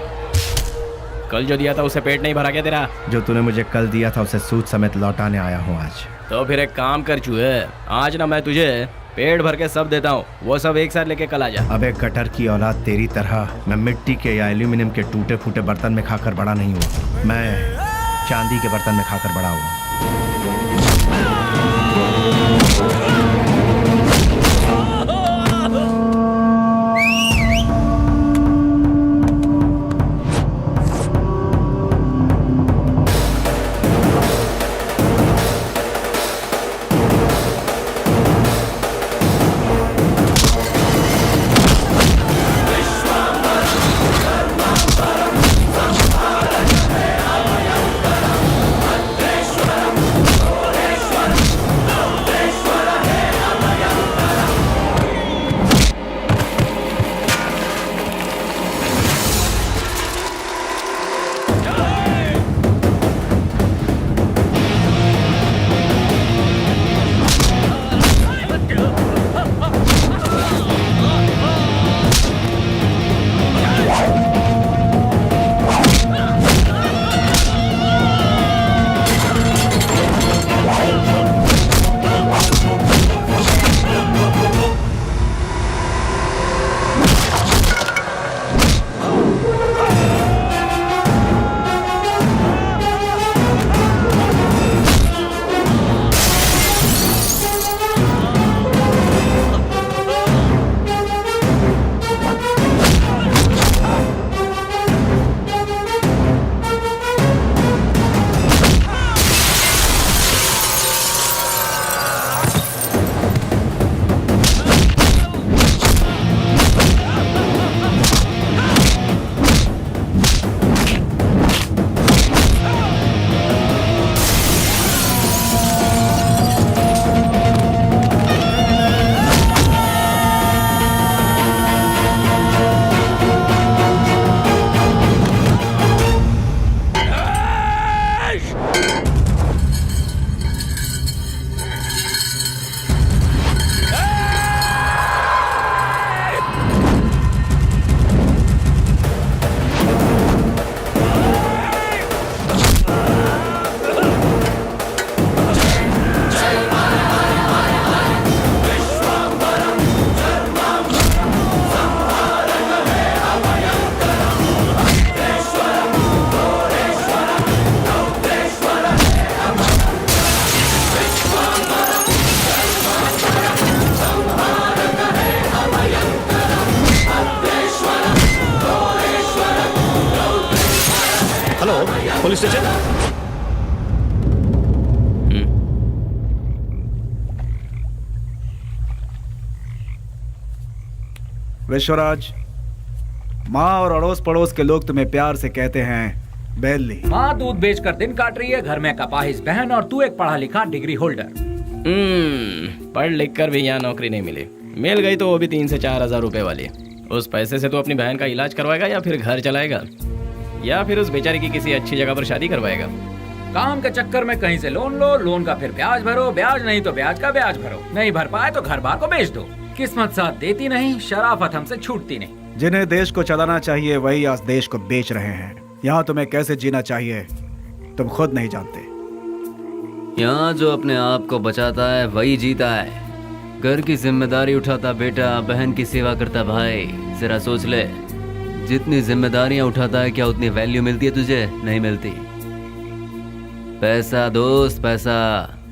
S6: कल जो दिया था उससे पेट नहीं भरा क्या तेरा?
S7: जो तूने मुझे कल दिया था उसे सूद समेत लौटाने आया हूँ आज।
S6: तो फिर एक काम कर चूहे, आज ना मैं तुझे पेट भर के सब देता हूँ, वो सब एक साथ लेके कल आ जा।
S7: अबे गटर की औलाद, तेरी तरह मैं मिट्टी के या एल्यूमिनियम के टूटे फूटे बर्तन में खाकर बड़ा नहीं हुआ, मैं चांदी के बर्तन में खाकर बड़ा हुआ।
S15: Police station.
S2: विश्वराज, माँ और अड़ोस पड़ोस के लोग तुम्हें प्यार से कहते हैं बेली।
S4: माँ दूध बेचकर दिन काट रही है, घर में कपाहिस बहन और तू एक पढ़ा लिखा डिग्री होल्डर।
S6: पढ़ लिख कर भी यहाँ नौकरी नहीं मिली, मिल गई तो वो भी 3 से 4 हजार रुपए वाली, उस पैसे से तो अपनी बहन का इलाज करवाएगा या फिर घर चलाएगा या फिर उस बेचारी की किसी अच्छी जगह पर शादी करवाएगा।
S4: काम के चक्कर में कहीं से लोन लो, लोन का फिर ब्याज भरो, ब्याज नहीं तो ब्याज का ब्याज भरो, नहीं भर पाए तो घर बार को बेच दो। किस्मत साथ देती नहीं, शराफत हमसे छूटती नहीं।
S2: जिन्हें देश को चलाना चाहिए वही आज देश को बेच रहे हैं। यहाँ तुम्हें कैसे जीना चाहिए तुम खुद नहीं जानते।
S5: यहाँ जो अपने आप को बचाता है वही जीता है। घर की जिम्मेदारी उठाता बेटा, बहन की सेवा करता भाई। जरा सोच ले, जितनी जिम्मेदारियां उठाता है क्या उतनी वैल्यू मिलती है तुझे? नहीं मिलती। पैसा दोस्त पैसा,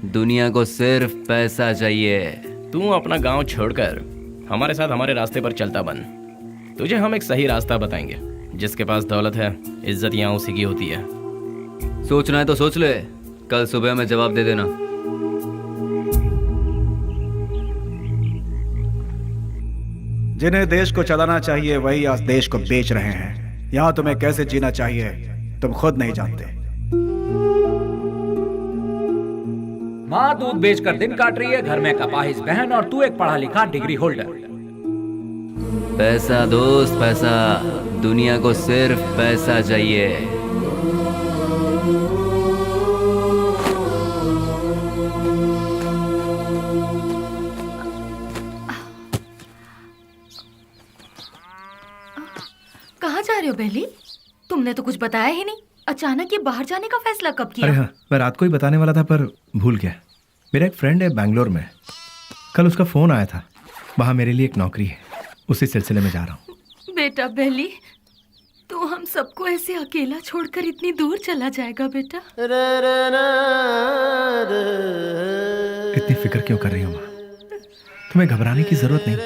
S5: दुनिया को सिर्फ पैसा चाहिए।
S6: तू अपना गांव छोड़कर हमारे साथ हमारे रास्ते पर चलता बन। तुझे हम एक सही रास्ता बताएंगे। जिसके पास दौलत है, इज्जत यहाँ उसी की होती है।
S5: सोचना है तो सोच ले, कल सुबह में जवाब दे देना।
S2: जिन्हें देश को चलाना चाहिए वही आज देश को बेच रहे हैं। यहाँ तुम्हें कैसे जीना चाहिए तुम खुद नहीं जानते।
S4: माँ दूध बेचकर दिन काट रही है, घर में कपाहिज बहन और तू एक पढ़ा लिखा डिग्री होल्डर।
S5: पैसा दोस्त पैसा, दुनिया को सिर्फ पैसा चाहिए।
S1: कहाँ जा रहे हो बेली? तुमने तो कुछ बताया ही नहीं। अचानक ये बाहर जाने का फैसला कब किया?
S7: अरे हाँ, मैं रात को ही बताने वाला था पर भूल गया। मेरा एक फ्रेंड है बैंगलोर में, कल उसका फोन आया था। वहाँ मेरे लिए एक नौकरी है, उसी सिलसिले में जा रहा हूँ।
S1: बेटा बेली, तू हम सबको ऐसे अकेला छोड़कर इतनी दूर चला जाएगा बेटा?
S7: इतनी फिक्र क्यों कर रही हो माँ? तुम्हें घबराने की जरूरत नहीं।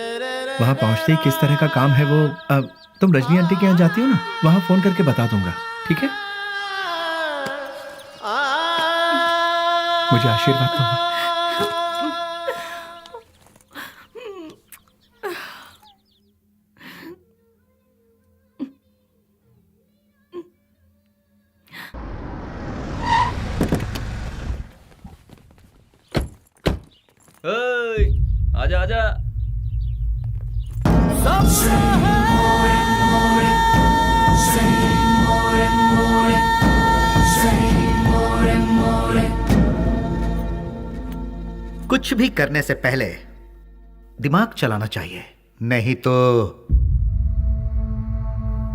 S7: वहाँ पहुँचते ही किस तरह का काम है वो, अब तुम रजनी आंटी के यहाँ जाती हो ना, वहाँ फोन करके बता दूंगा, ठीक है? मुझे आशीर्वाद दो।
S5: आजा आजा।
S13: कुछ भी करने से पहले दिमाग चलाना चाहिए, नहीं तो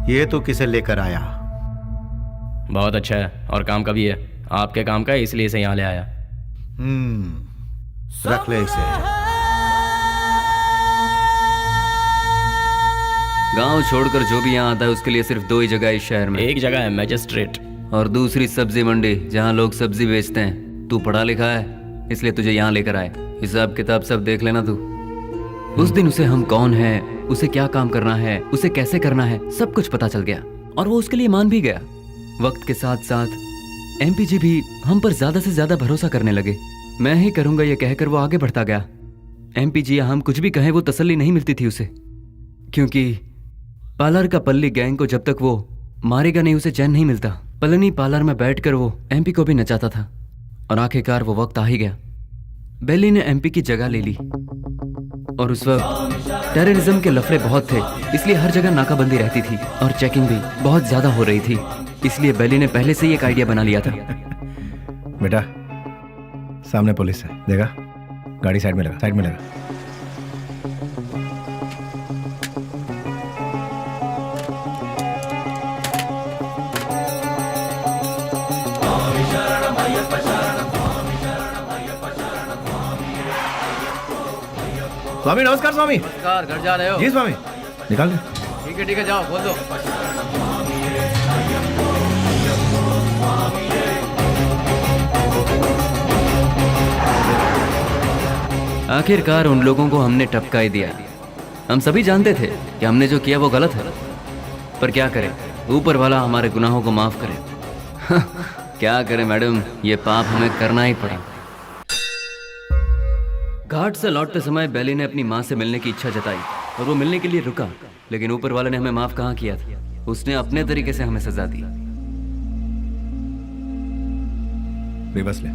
S13: ये तो किसे लेकर आया?
S6: बहुत अच्छा है और काम का भी है। आपके काम का है इसलिए इसे यहाँ ले आया।
S13: रख ले इसे।
S5: गांव छोड़कर जो भी यहाँ आता है उसके लिए सिर्फ दो ही जगह है इस शहर में।
S6: एक जगह है मैजिस्ट्रेट
S5: और दूसरी सब्जी मंडी, जहाँ लोग सब्जी बेचते हैं। तू पढ़ा लिखा है इसलिए तुझे यहाँ लेकर आए। हिसाब किताब सब देख लेना तू। उस दिन उसे हम कौन है, उसे क्या काम करना है, उसे कैसे करना है, सब कुछ पता चल गया और वो उसके लिए मान भी गया। वक्त के साथ साथ एमपी जी भी हम पर ज्यादा से ज्यादा भरोसा करने लगे। मैं ही करूंगा ये कहकर वो आगे बढ़ता गया। एमपी जी हम कुछ भी कहें वो तसल्ली नहीं मिलती थी उसे, क्योंकि पार्लर का पल्ली गैंग को जब तक वो मारेगा नहीं उसे चैन नहीं मिलता। पलनी पार्लर में बैठकर वो एमपी को भी नचाता था और आखिरकार वो वक्त आ ही गया। बेली ने एमपी की जगह ले ली और उस वक्त टेररिज्म के लफड़े बहुत थे, इसलिए हर जगह नाकाबंदी रहती थी और चेकिंग भी बहुत ज्यादा हो रही थी। इसलिए बेली ने पहले से ही एक आइडिया बना लिया था।
S7: बेटा सामने पुलिस है, देखा? गाड़ी साइड में लगा, साइड में लगा। स्वामी नमस्कार। स्वामी
S9: नमस्कार। घर जा रहे हो?
S7: जी स्वामी। निकाल दे।
S9: ठीक है जाओ, बोल दो।
S5: आखिरकार उन लोगों को हमने टपका ही दिया। हम सभी जानते थे कि हमने जो किया वो गलत है, पर क्या करें, ऊपर वाला हमारे गुनाहों को माफ करे। क्या करें मैडम, ये पाप हमें करना ही पड़ा। घाट से लौटते समय बेली ने अपनी माँ से मिलने की इच्छा जताई और वो मिलने के लिए रुका, लेकिन ऊपर वाले ने हमें माफ कहाँ किया था। उसने अपने तरीके से हमें सजा दी।
S7: बेबस ले।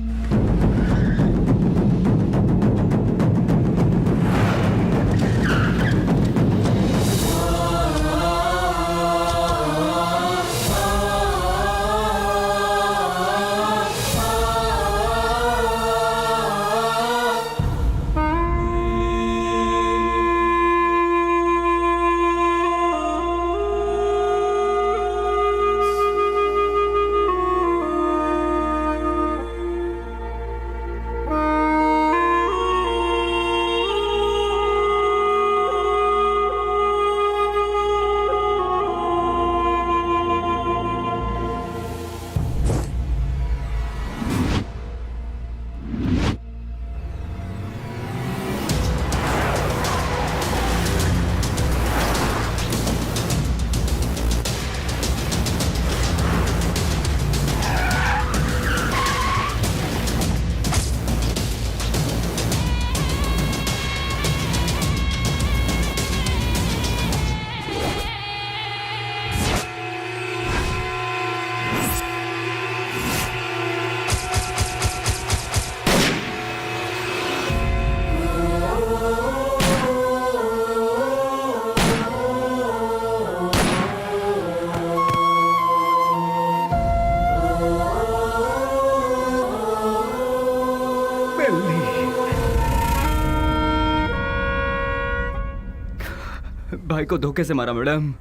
S5: भाई को धोखे से मारा मैडम,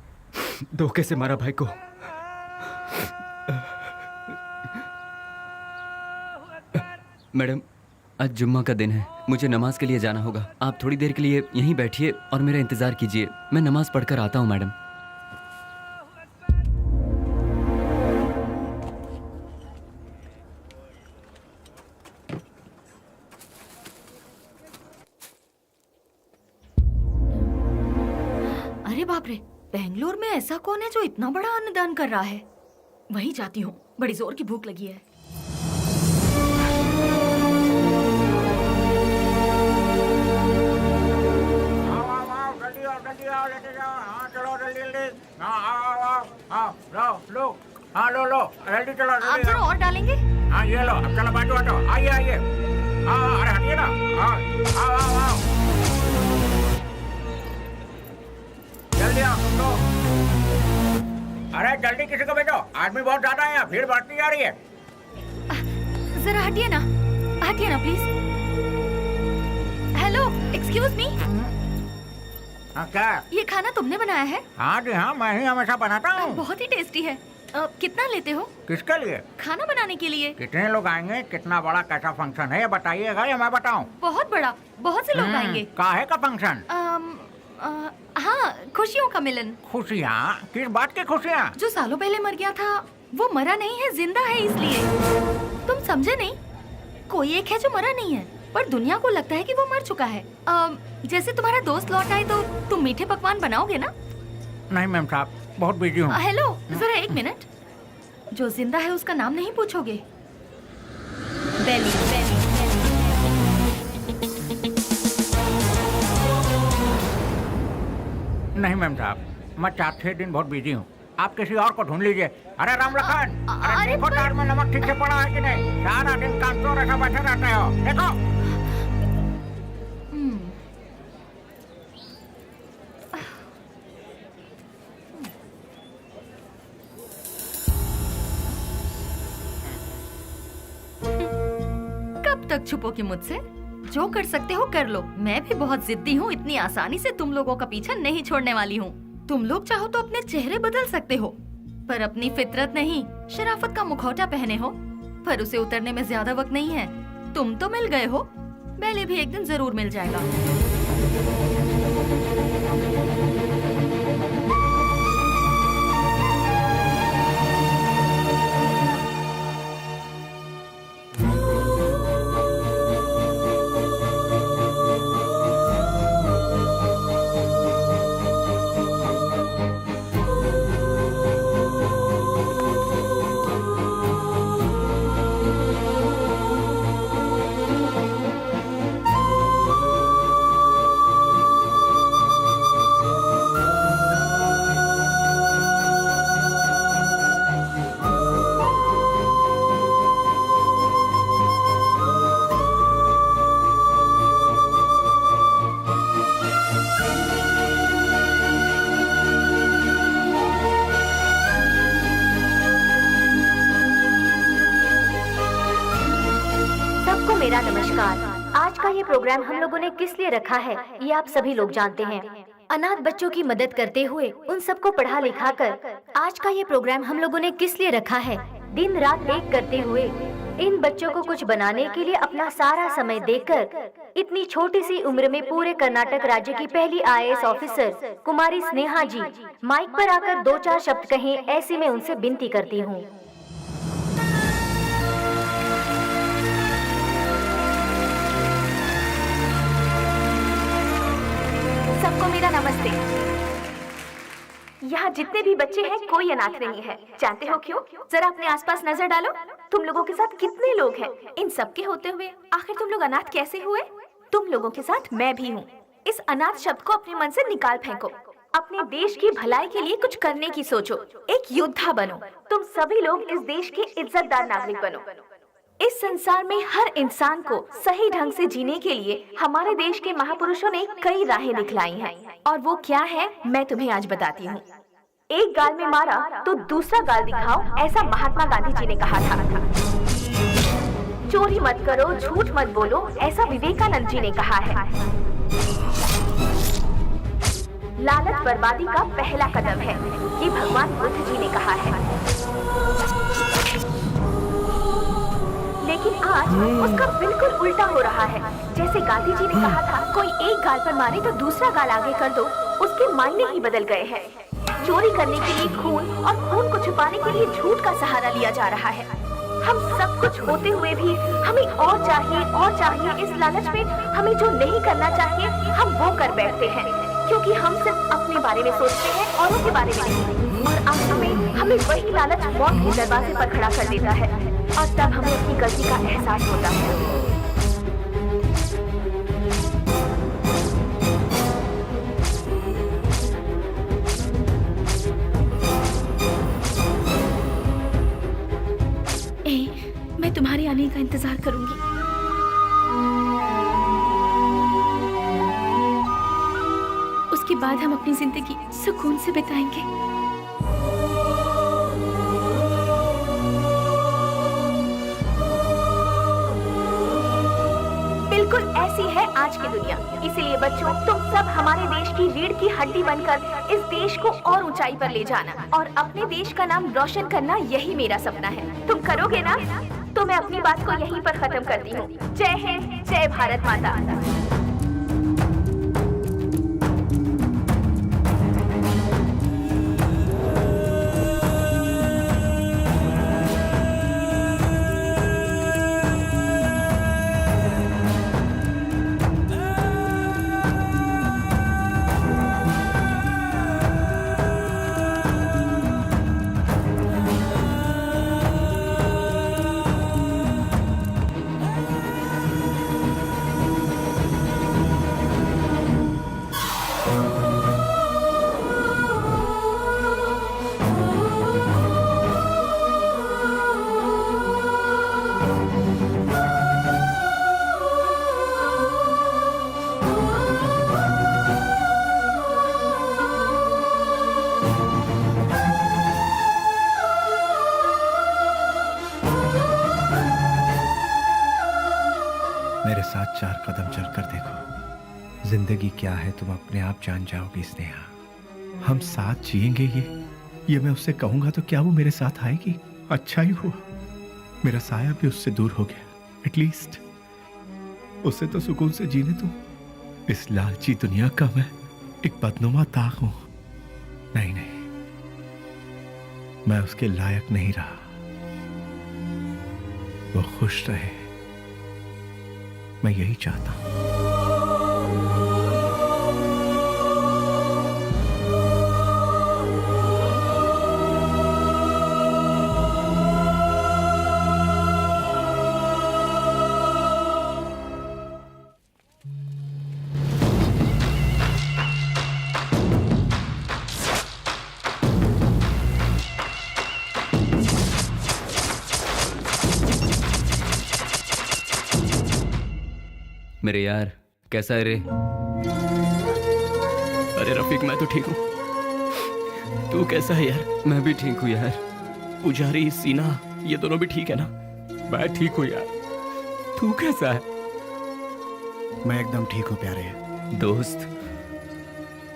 S5: धोखे से मारा भाई को। मैडम आज जुम्मा का दिन है, मुझे नमाज के लिए जाना होगा। आप थोड़ी देर के लिए यहीं बैठिए और मेरा इंतजार कीजिए, मैं नमाज पढ़कर आता हूँ मैडम।
S1: अरे बाप रे, बेंगलोर में ऐसा कौन है जो इतना बड़ा अन्नदान कर रहा है? वहीं जाती हूँ, बड़ी जोर की भूख लगी है।
S15: लो जल्दी चलो।
S1: आप जरा और डालेंगे?
S15: हाँ ये लो, अब चलो बाजू हटो, आइए आइए। हाँ अरे हटिए ना। हाँ आओ। जल्दी आओ तुम लोग। अरे जल्दी किसी को भेजो, आदमी बहुत ज्यादा है, भीड़ बढ़ती जा रही है।
S1: जरा हटिए ना प्लीज। Hello, excuse me.
S15: हाँ क्या?
S1: ये खाना तुमने बनाया है?
S15: हाँ जी हाँ, मैं ही हमेशा बनाता हूँ।
S1: बहुत ही टेस्टी है। कितना लेते हो?
S15: किसके लिए?
S1: खाना बनाने के लिए।
S15: कितने लोग आएंगे, कितना बड़ा कैसा फंक्शन है ये बताइएगा या मैं बताऊँ?
S1: बहुत बड़ा, बहुत से लोग आएंगे।
S15: काहे का फंक्शन?
S1: हाँ, खुशियों का मिलन।
S15: खुशियाँ? किस बात की खुशियाँ?
S1: जो सालों पहले मर गया था वो मरा नहीं है, जिंदा है, इसलिए। तुम समझे नहीं? कोई एक है जो मरा नहीं है, पर दुनिया को लगता है कि वो मर चुका है। जैसे तुम्हारा दोस्त लौट आए तो तुम मीठे पकवान बनाओगे ना?
S15: नहीं मैम साहब, बहुत बिजी हूँ।
S1: हेलो, जरा एक मिनट। जो जिंदा है उसका नाम नहीं पूछोगे? बेली।
S15: नहीं मैम साहब, मैं 4-6 दिन बहुत बिजी हूँ, आप किसी और को ढूंढ लीजिए। अरे राम लखन, अरे देखो दाल में नमक ठीक से पड़ा है कि नहीं? सारा दिन काम तो रखा बैठे रहते हो, देखो।
S1: कब तक छुपोगे मुझसे? जो कर सकते हो कर लो। मैं भी बहुत जिद्दी हूँ, इतनी आसानी से तुम लोगों का पीछा नहीं छोड़ने वाली हूँ। तुम लोग चाहो तो अपने चेहरे बदल सकते हो, पर अपनी फितरत नहीं, शराफत का मुखौटा पहने हो, पर उसे उतरने में ज्यादा वक्त नहीं है। तुम तो मिल गए हो, पहले भी एक दिन जरूर मिल जाएगा।
S16: मेरा नमस्कार। आज का ये प्रोग्राम हम लोगों ने किस लिए रखा है ये आप सभी लोग जानते हैं। अनाथ बच्चों की मदद करते हुए उन सबको पढ़ा लिखा कर आज का ये प्रोग्राम हम लोगों ने किस लिए रखा है? दिन रात एक करते हुए इन बच्चों को कुछ बनाने के लिए अपना सारा समय देकर इतनी छोटी सी उम्र में पूरे कर्नाटक राज्य की पहली IAS ऑफिसर कुमारी स्नेहा जी माइक पर आकर 2-4 शब्द कहें, ऐसी मैं उनसे विनती करती हूँ। सबको मेरा नमस्ते। यहाँ जितने भी बच्चे हैं कोई अनाथ नहीं है। जानते हो क्यों? जरा अपने आसपास नजर डालो, तुम लोगों के साथ कितने लोग हैं। इन सब के होते हुए आखिर तुम लोग अनाथ कैसे हुए? तुम लोगों के साथ मैं भी हूँ। इस अनाथ शब्द को अपने मन से निकाल फेंको। अपने देश की भलाई के लिए कुछ करने की सोचो, एक योद्धा बनो। तुम सभी लोग इस देश के इज्जतदार नागरिक बनो। इस संसार में हर इंसान को सही ढंग से जीने के लिए हमारे देश के महापुरुषों ने कई राहें दिखलाई हैं, और वो क्या है मैं तुम्हें आज बताती हूँ। एक गाल में मारा तो दूसरा गाल दिखाओ, ऐसा महात्मा गांधी जी ने कहा था। चोरी मत करो, झूठ मत बोलो, ऐसा विवेकानंद जी ने कहा है। लालच बर्बादी का पहला कदम है, ये भगवान बुद्ध जी ने कहा है। लेकिन आज उसका बिल्कुल उल्टा हो रहा है। जैसे गांधी जी ने कहा था, कोई एक गाल पर मारे तो दूसरा गाल आगे कर दो, उसके मायने ही बदल गए हैं। चोरी करने के लिए खून और खून को छुपाने के लिए झूठ का सहारा लिया जा रहा है। हम सब कुछ होते हुए भी हमें और चाहिए। इस लालच में हमें जो नहीं करना चाहिए हम वो कर बैठते हैं, क्योंकि हम सिर्फ अपने बारे में सोचते हैं, औरों के बारे में नहीं। और आखिर में हमें वही लालच मौत के दरवाजे पर खड़ा कर देता है, और तब हमें अपनी गलती का एहसास होता है।
S3: मैं तुम्हारे आने का इंतजार करूंगी। उसके बाद हम अपनी जिंदगी सुकून से बिताएंगे।
S16: बिल्कुल ऐसी है आज की दुनिया। इसीलिए बच्चों, तुम सब हमारे देश की रीढ़ की हड्डी बनकर इस देश को और ऊंचाई पर ले जाना और अपने देश का नाम रोशन करना, यही मेरा सपना है। तुम करोगे ना? तो मैं अपनी बात को यहीं पर खत्म करती हूँ। जय हिंद, जय भारत माता।
S7: मेरे साथ 4 कदम चलकर देखो। जिंदगी क्या है तुम अपने आप जान जाओगी स्नेहा। हम साथ जिएंगे ये मैं उससे कहूंगा तो क्या वो मेरे साथ आएगी? अच्छा ही हुआ मेरा साया भी उससे दूर हो गया। एटलीस्ट उससे तो सुकून से जीने दो। इस लालची दुनिया का मैं एक बदनुमा ताक हूं। नहीं, मैं उसके लायक नहीं रहा। वो खुश रहे, मैं यही चाहता हूं।
S5: मेरे यार, कैसा है रे?
S6: अरे रफीक, मैं तो ठीक हूँ। तू कैसा है यार?
S5: मैं भी ठीक हूँ यार।
S6: पुजारी, सीना, ये दोनों भी ठीक है ना?
S8: मैं ठीक हूँ यार। तू कैसा है?
S2: मैं एकदम ठीक हूँ प्यारे।
S5: दोस्त,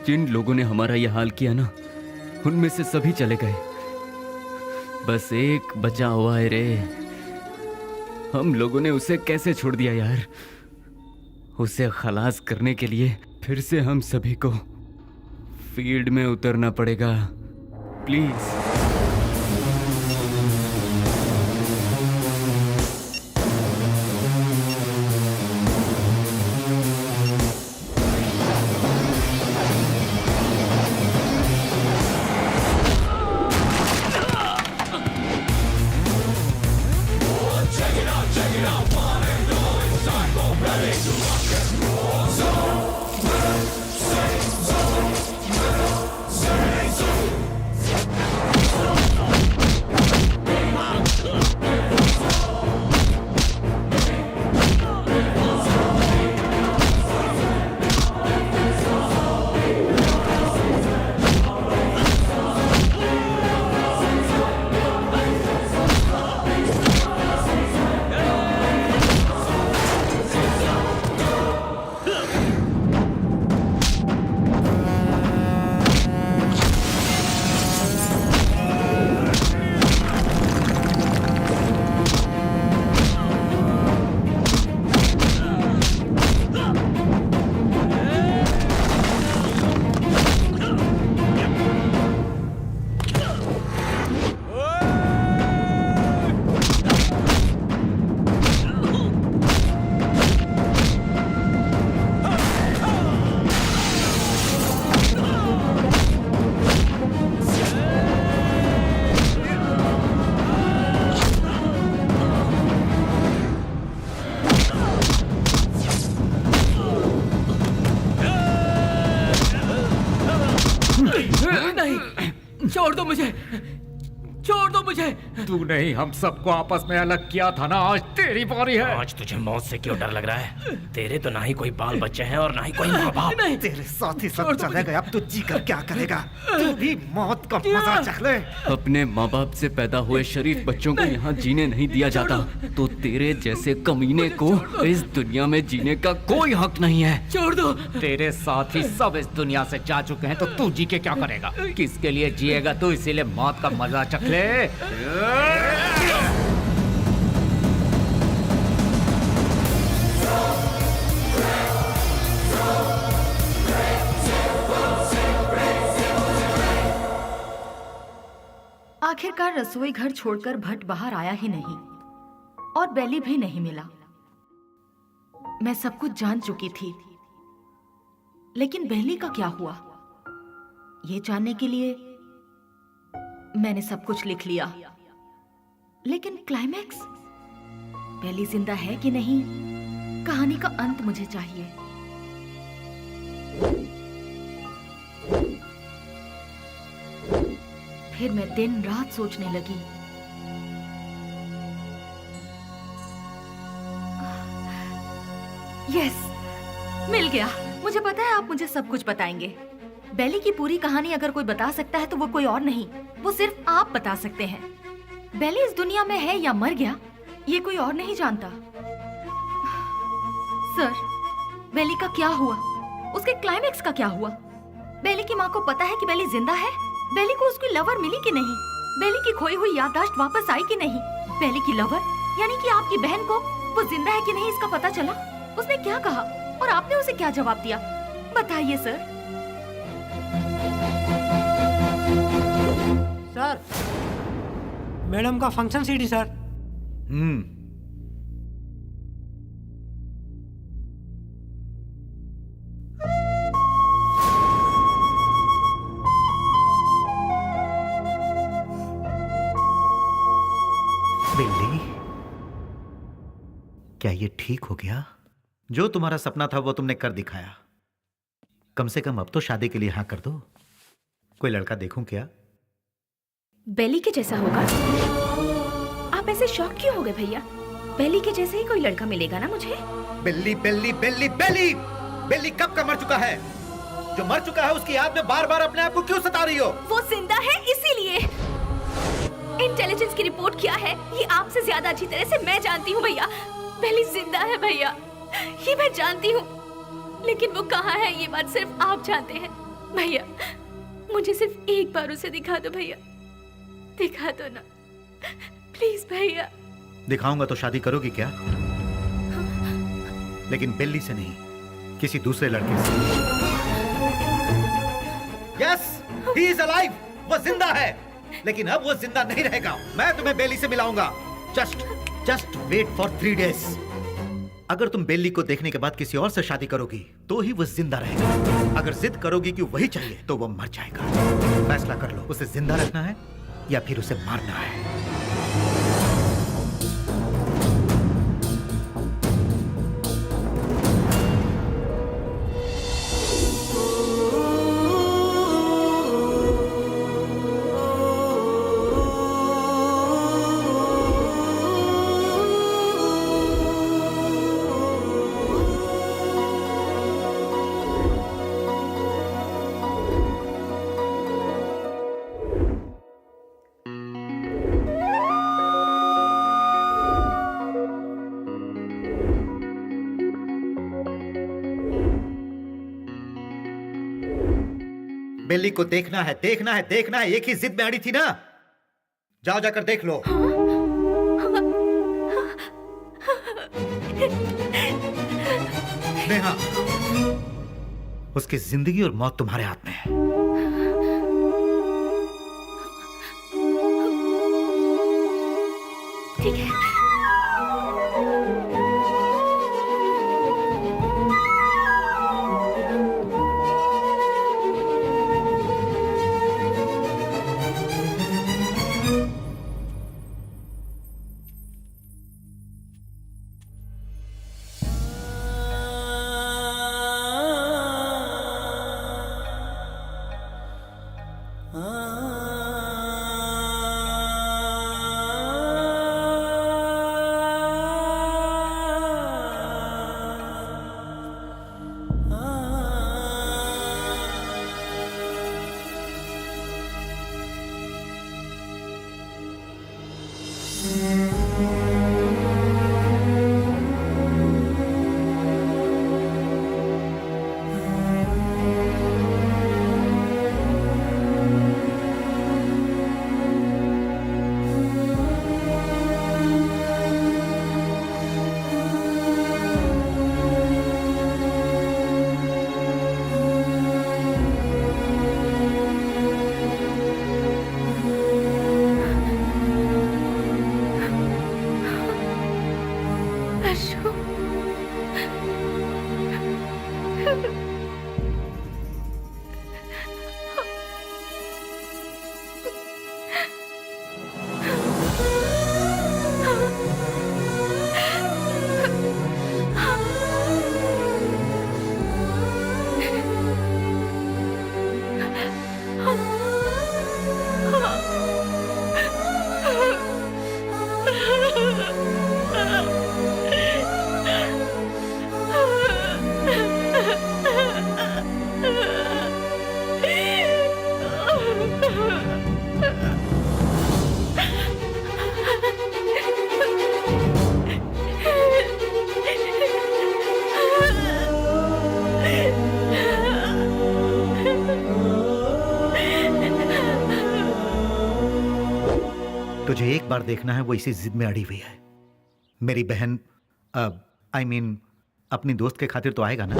S5: जिन लोगों ने हमारा यह हाल किया ना, उनमें से सभी चले गए। बस एक बचा हुआ है रे। हम लोगों ने उसे कैसे छोड़ दिया यार? उसे खलास करने के लिए फिर से हम सभी को फील्ड में उतरना पड़ेगा। प्लीज।
S4: नहीं, छोड़ दो मुझे, छोड़ दो मुझे।
S8: तू नहीं, हम सबको आपस में अलग किया था ना, आज तेरी बारी है।
S6: आज तुझे मौत से क्यों डर लग रहा है? तेरे तो ना ही कोई बाल बच्चे हैं और ना ही कोई माँ बाप।
S2: तेरे साथ ही सब चले गए, अब तू जी कर क्या करेगा? तू भी मौत का मजा चख ले।
S5: अपने माँ बाप से पैदा हुए शरीफ बच्चों को यहाँ जीने नहीं दिया जाता, तो तेरे जैसे कमीने को इस दुनिया में जीने का कोई हक नहीं है।
S4: छोड़ दो।
S15: तेरे साथ ही सब इस दुनिया से जा चुके हैं, तो तू जी के क्या करेगा? किसके लिए जिएगा तू? इसीलिए मौत का मजा चख ले।
S1: आखिरकार रसोई घर छोड़कर भट्ट बाहर आया ही नहीं और बेली भी नहीं मिला। मैं सब कुछ जान चुकी थी, लेकिन बेली का क्या हुआ, ये जानने के लिए मैंने सब कुछ लिख लिया। लेकिन क्लाइमैक्स, बेली जिंदा है कि नहीं, कहानी का अंत मुझे चाहिए। फिर मैं दिन रात सोचने लगी। यस, मिल गया। मुझे पता है आप मुझे सब कुछ बताएंगे। बेली की पूरी कहानी अगर कोई बता सकता है तो वो कोई और नहीं, वो सिर्फ आप बता सकते हैं। बेली इस दुनिया में है या मर गया, ये कोई और नहीं जानता। सर, बेली का क्या हुआ? उसके क्लाइमैक्स का क्या हुआ? बेली की माँ को पता है कि बेली जिंदा है? बेली को उसकी लवर मिली कि नहीं? बेली की खोई हुई याददाश्त वापस आई कि नहीं? बेली की लवर यानी कि आपकी बहन को वो जिंदा है कि नहीं इसका पता चला? उसने क्या कहा और आपने उसे क्या जवाब दिया? बताइए सर।
S17: सर, मैडम का फंक्शन सीडी सर।
S13: बिल्ली, क्या ये ठीक हो गया? जो तुम्हारा सपना था वो तुमने कर दिखाया। कम से कम अब तो शादी के लिए हाँ कर दो। कोई लड़का देखूं क्या?
S3: बेली के जैसा होगा? आप ऐसे शॉक क्यों हो गए भैया? बेली के जैसे ही कोई लड़का मिलेगा ना मुझे।
S13: बिल्ली बिल्ली बिल्ली बिल्ली बिल्ली कब का मर चुका है? जो मर चुका है उसकी याद में बार बार अपने आप को क्यों सता रही हो?
S3: वो जिंदा है इसीलिए। इंटेलिजेंस की रिपोर्ट क्या है ये आपसे ज्यादा अच्छी तरह से मैं जानती हूँ भैया। बेली जिंदा है भैया, ये मैं जानती हूँ, लेकिन वो कहाँ है ये बात सिर्फ आप जानते हैं। भैया मुझे सिर्फ एक बार उसे दिखा दो भैया, दिखा दो ना प्लीज भैया।
S13: दिखाऊंगा तो शादी करोगी क्या? लेकिन बिल्ली से नहीं, किसी दूसरे लड़के से। यस, ही इज अलाइव, वो जिंदा है, लेकिन अब वो जिंदा नहीं रहेगा। मैं तुम्हें बेली से मिलाऊंगा। Just wait for 3 days। अगर तुम बेली को देखने के बाद किसी और से शादी करोगी तो ही वो जिंदा रहेगा। अगर जिद करोगी कि वही चाहिए तो वो मर जाएगा। फैसला कर लो, उसे जिंदा रखना है या फिर उसे मारना है। बेली को देखना है, देखना है, देखना है। एक ही जिद में अड़ी थी ना। जाओ जाकर देख लो। नेहा, उसकी जिंदगी और मौत तुम्हारे हाथ में है।
S3: ठीक है।
S13: तुझे एक बार देखना है, वो इसी जिद में अड़ी हुई है। मेरी बहन आई मीन अपनी दोस्त के खातिर तो आएगा ना?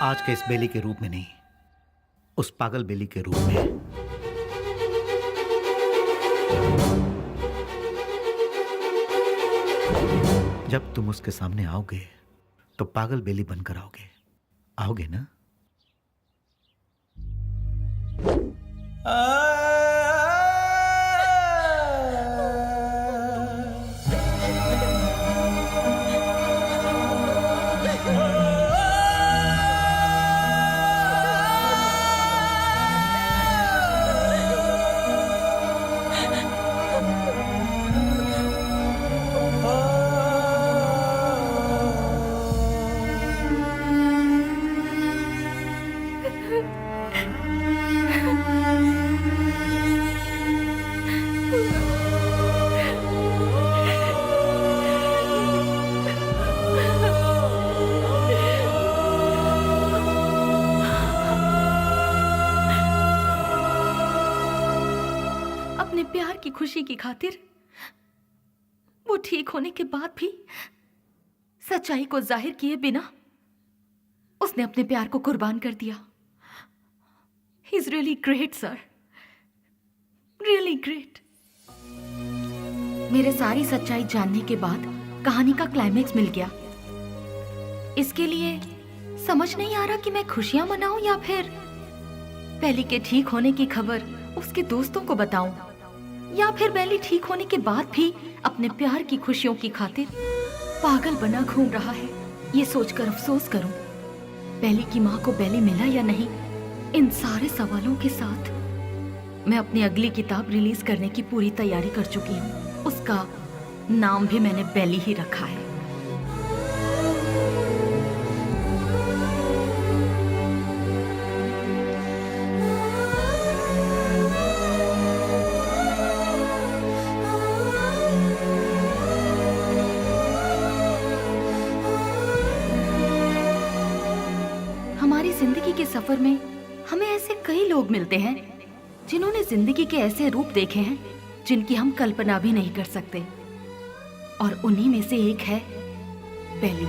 S13: आज के इस बेली के रूप में नहीं, उस पागल बेली के रूप में। जब तुम उसके सामने आओगे तो पागल बेली बनकर आओगे, आओगे ना?
S1: खुशी की खातिर वो ठीक होने के बाद भी सच्चाई को जाहिर किए बिना उसने अपने प्यार को कुर्बान कर दिया। He is really great sir, really great. मेरे सारी सच्चाई जानने के बाद कहानी का क्लाइमेक्स मिल गया। इसके लिए समझ नहीं आ रहा कि मैं खुशियां मनाऊं या फिर बेली के ठीक होने की खबर उसके दोस्तों को बताऊं, या फिर बेली ठीक होने के बाद भी अपने प्यार की खुशियों की खातिर पागल बना घूम रहा है। ये सोचकर अफसोस करूं बेली की माँ को बेली मिला या नहीं। इन सारे सवालों के साथ मैं अपनी अगली किताब रिलीज करने की पूरी तैयारी कर चुकी हूँ। उसका नाम भी मैंने बेली ही रखा है। हमारी जिंदगी के सफर में हमें ऐसे कई लोग मिलते हैं जिन्होंने जिंदगी के ऐसे रूप देखे हैं जिनकी हम कल्पना भी नहीं कर सकते, और उन्हीं में से एक है बेली।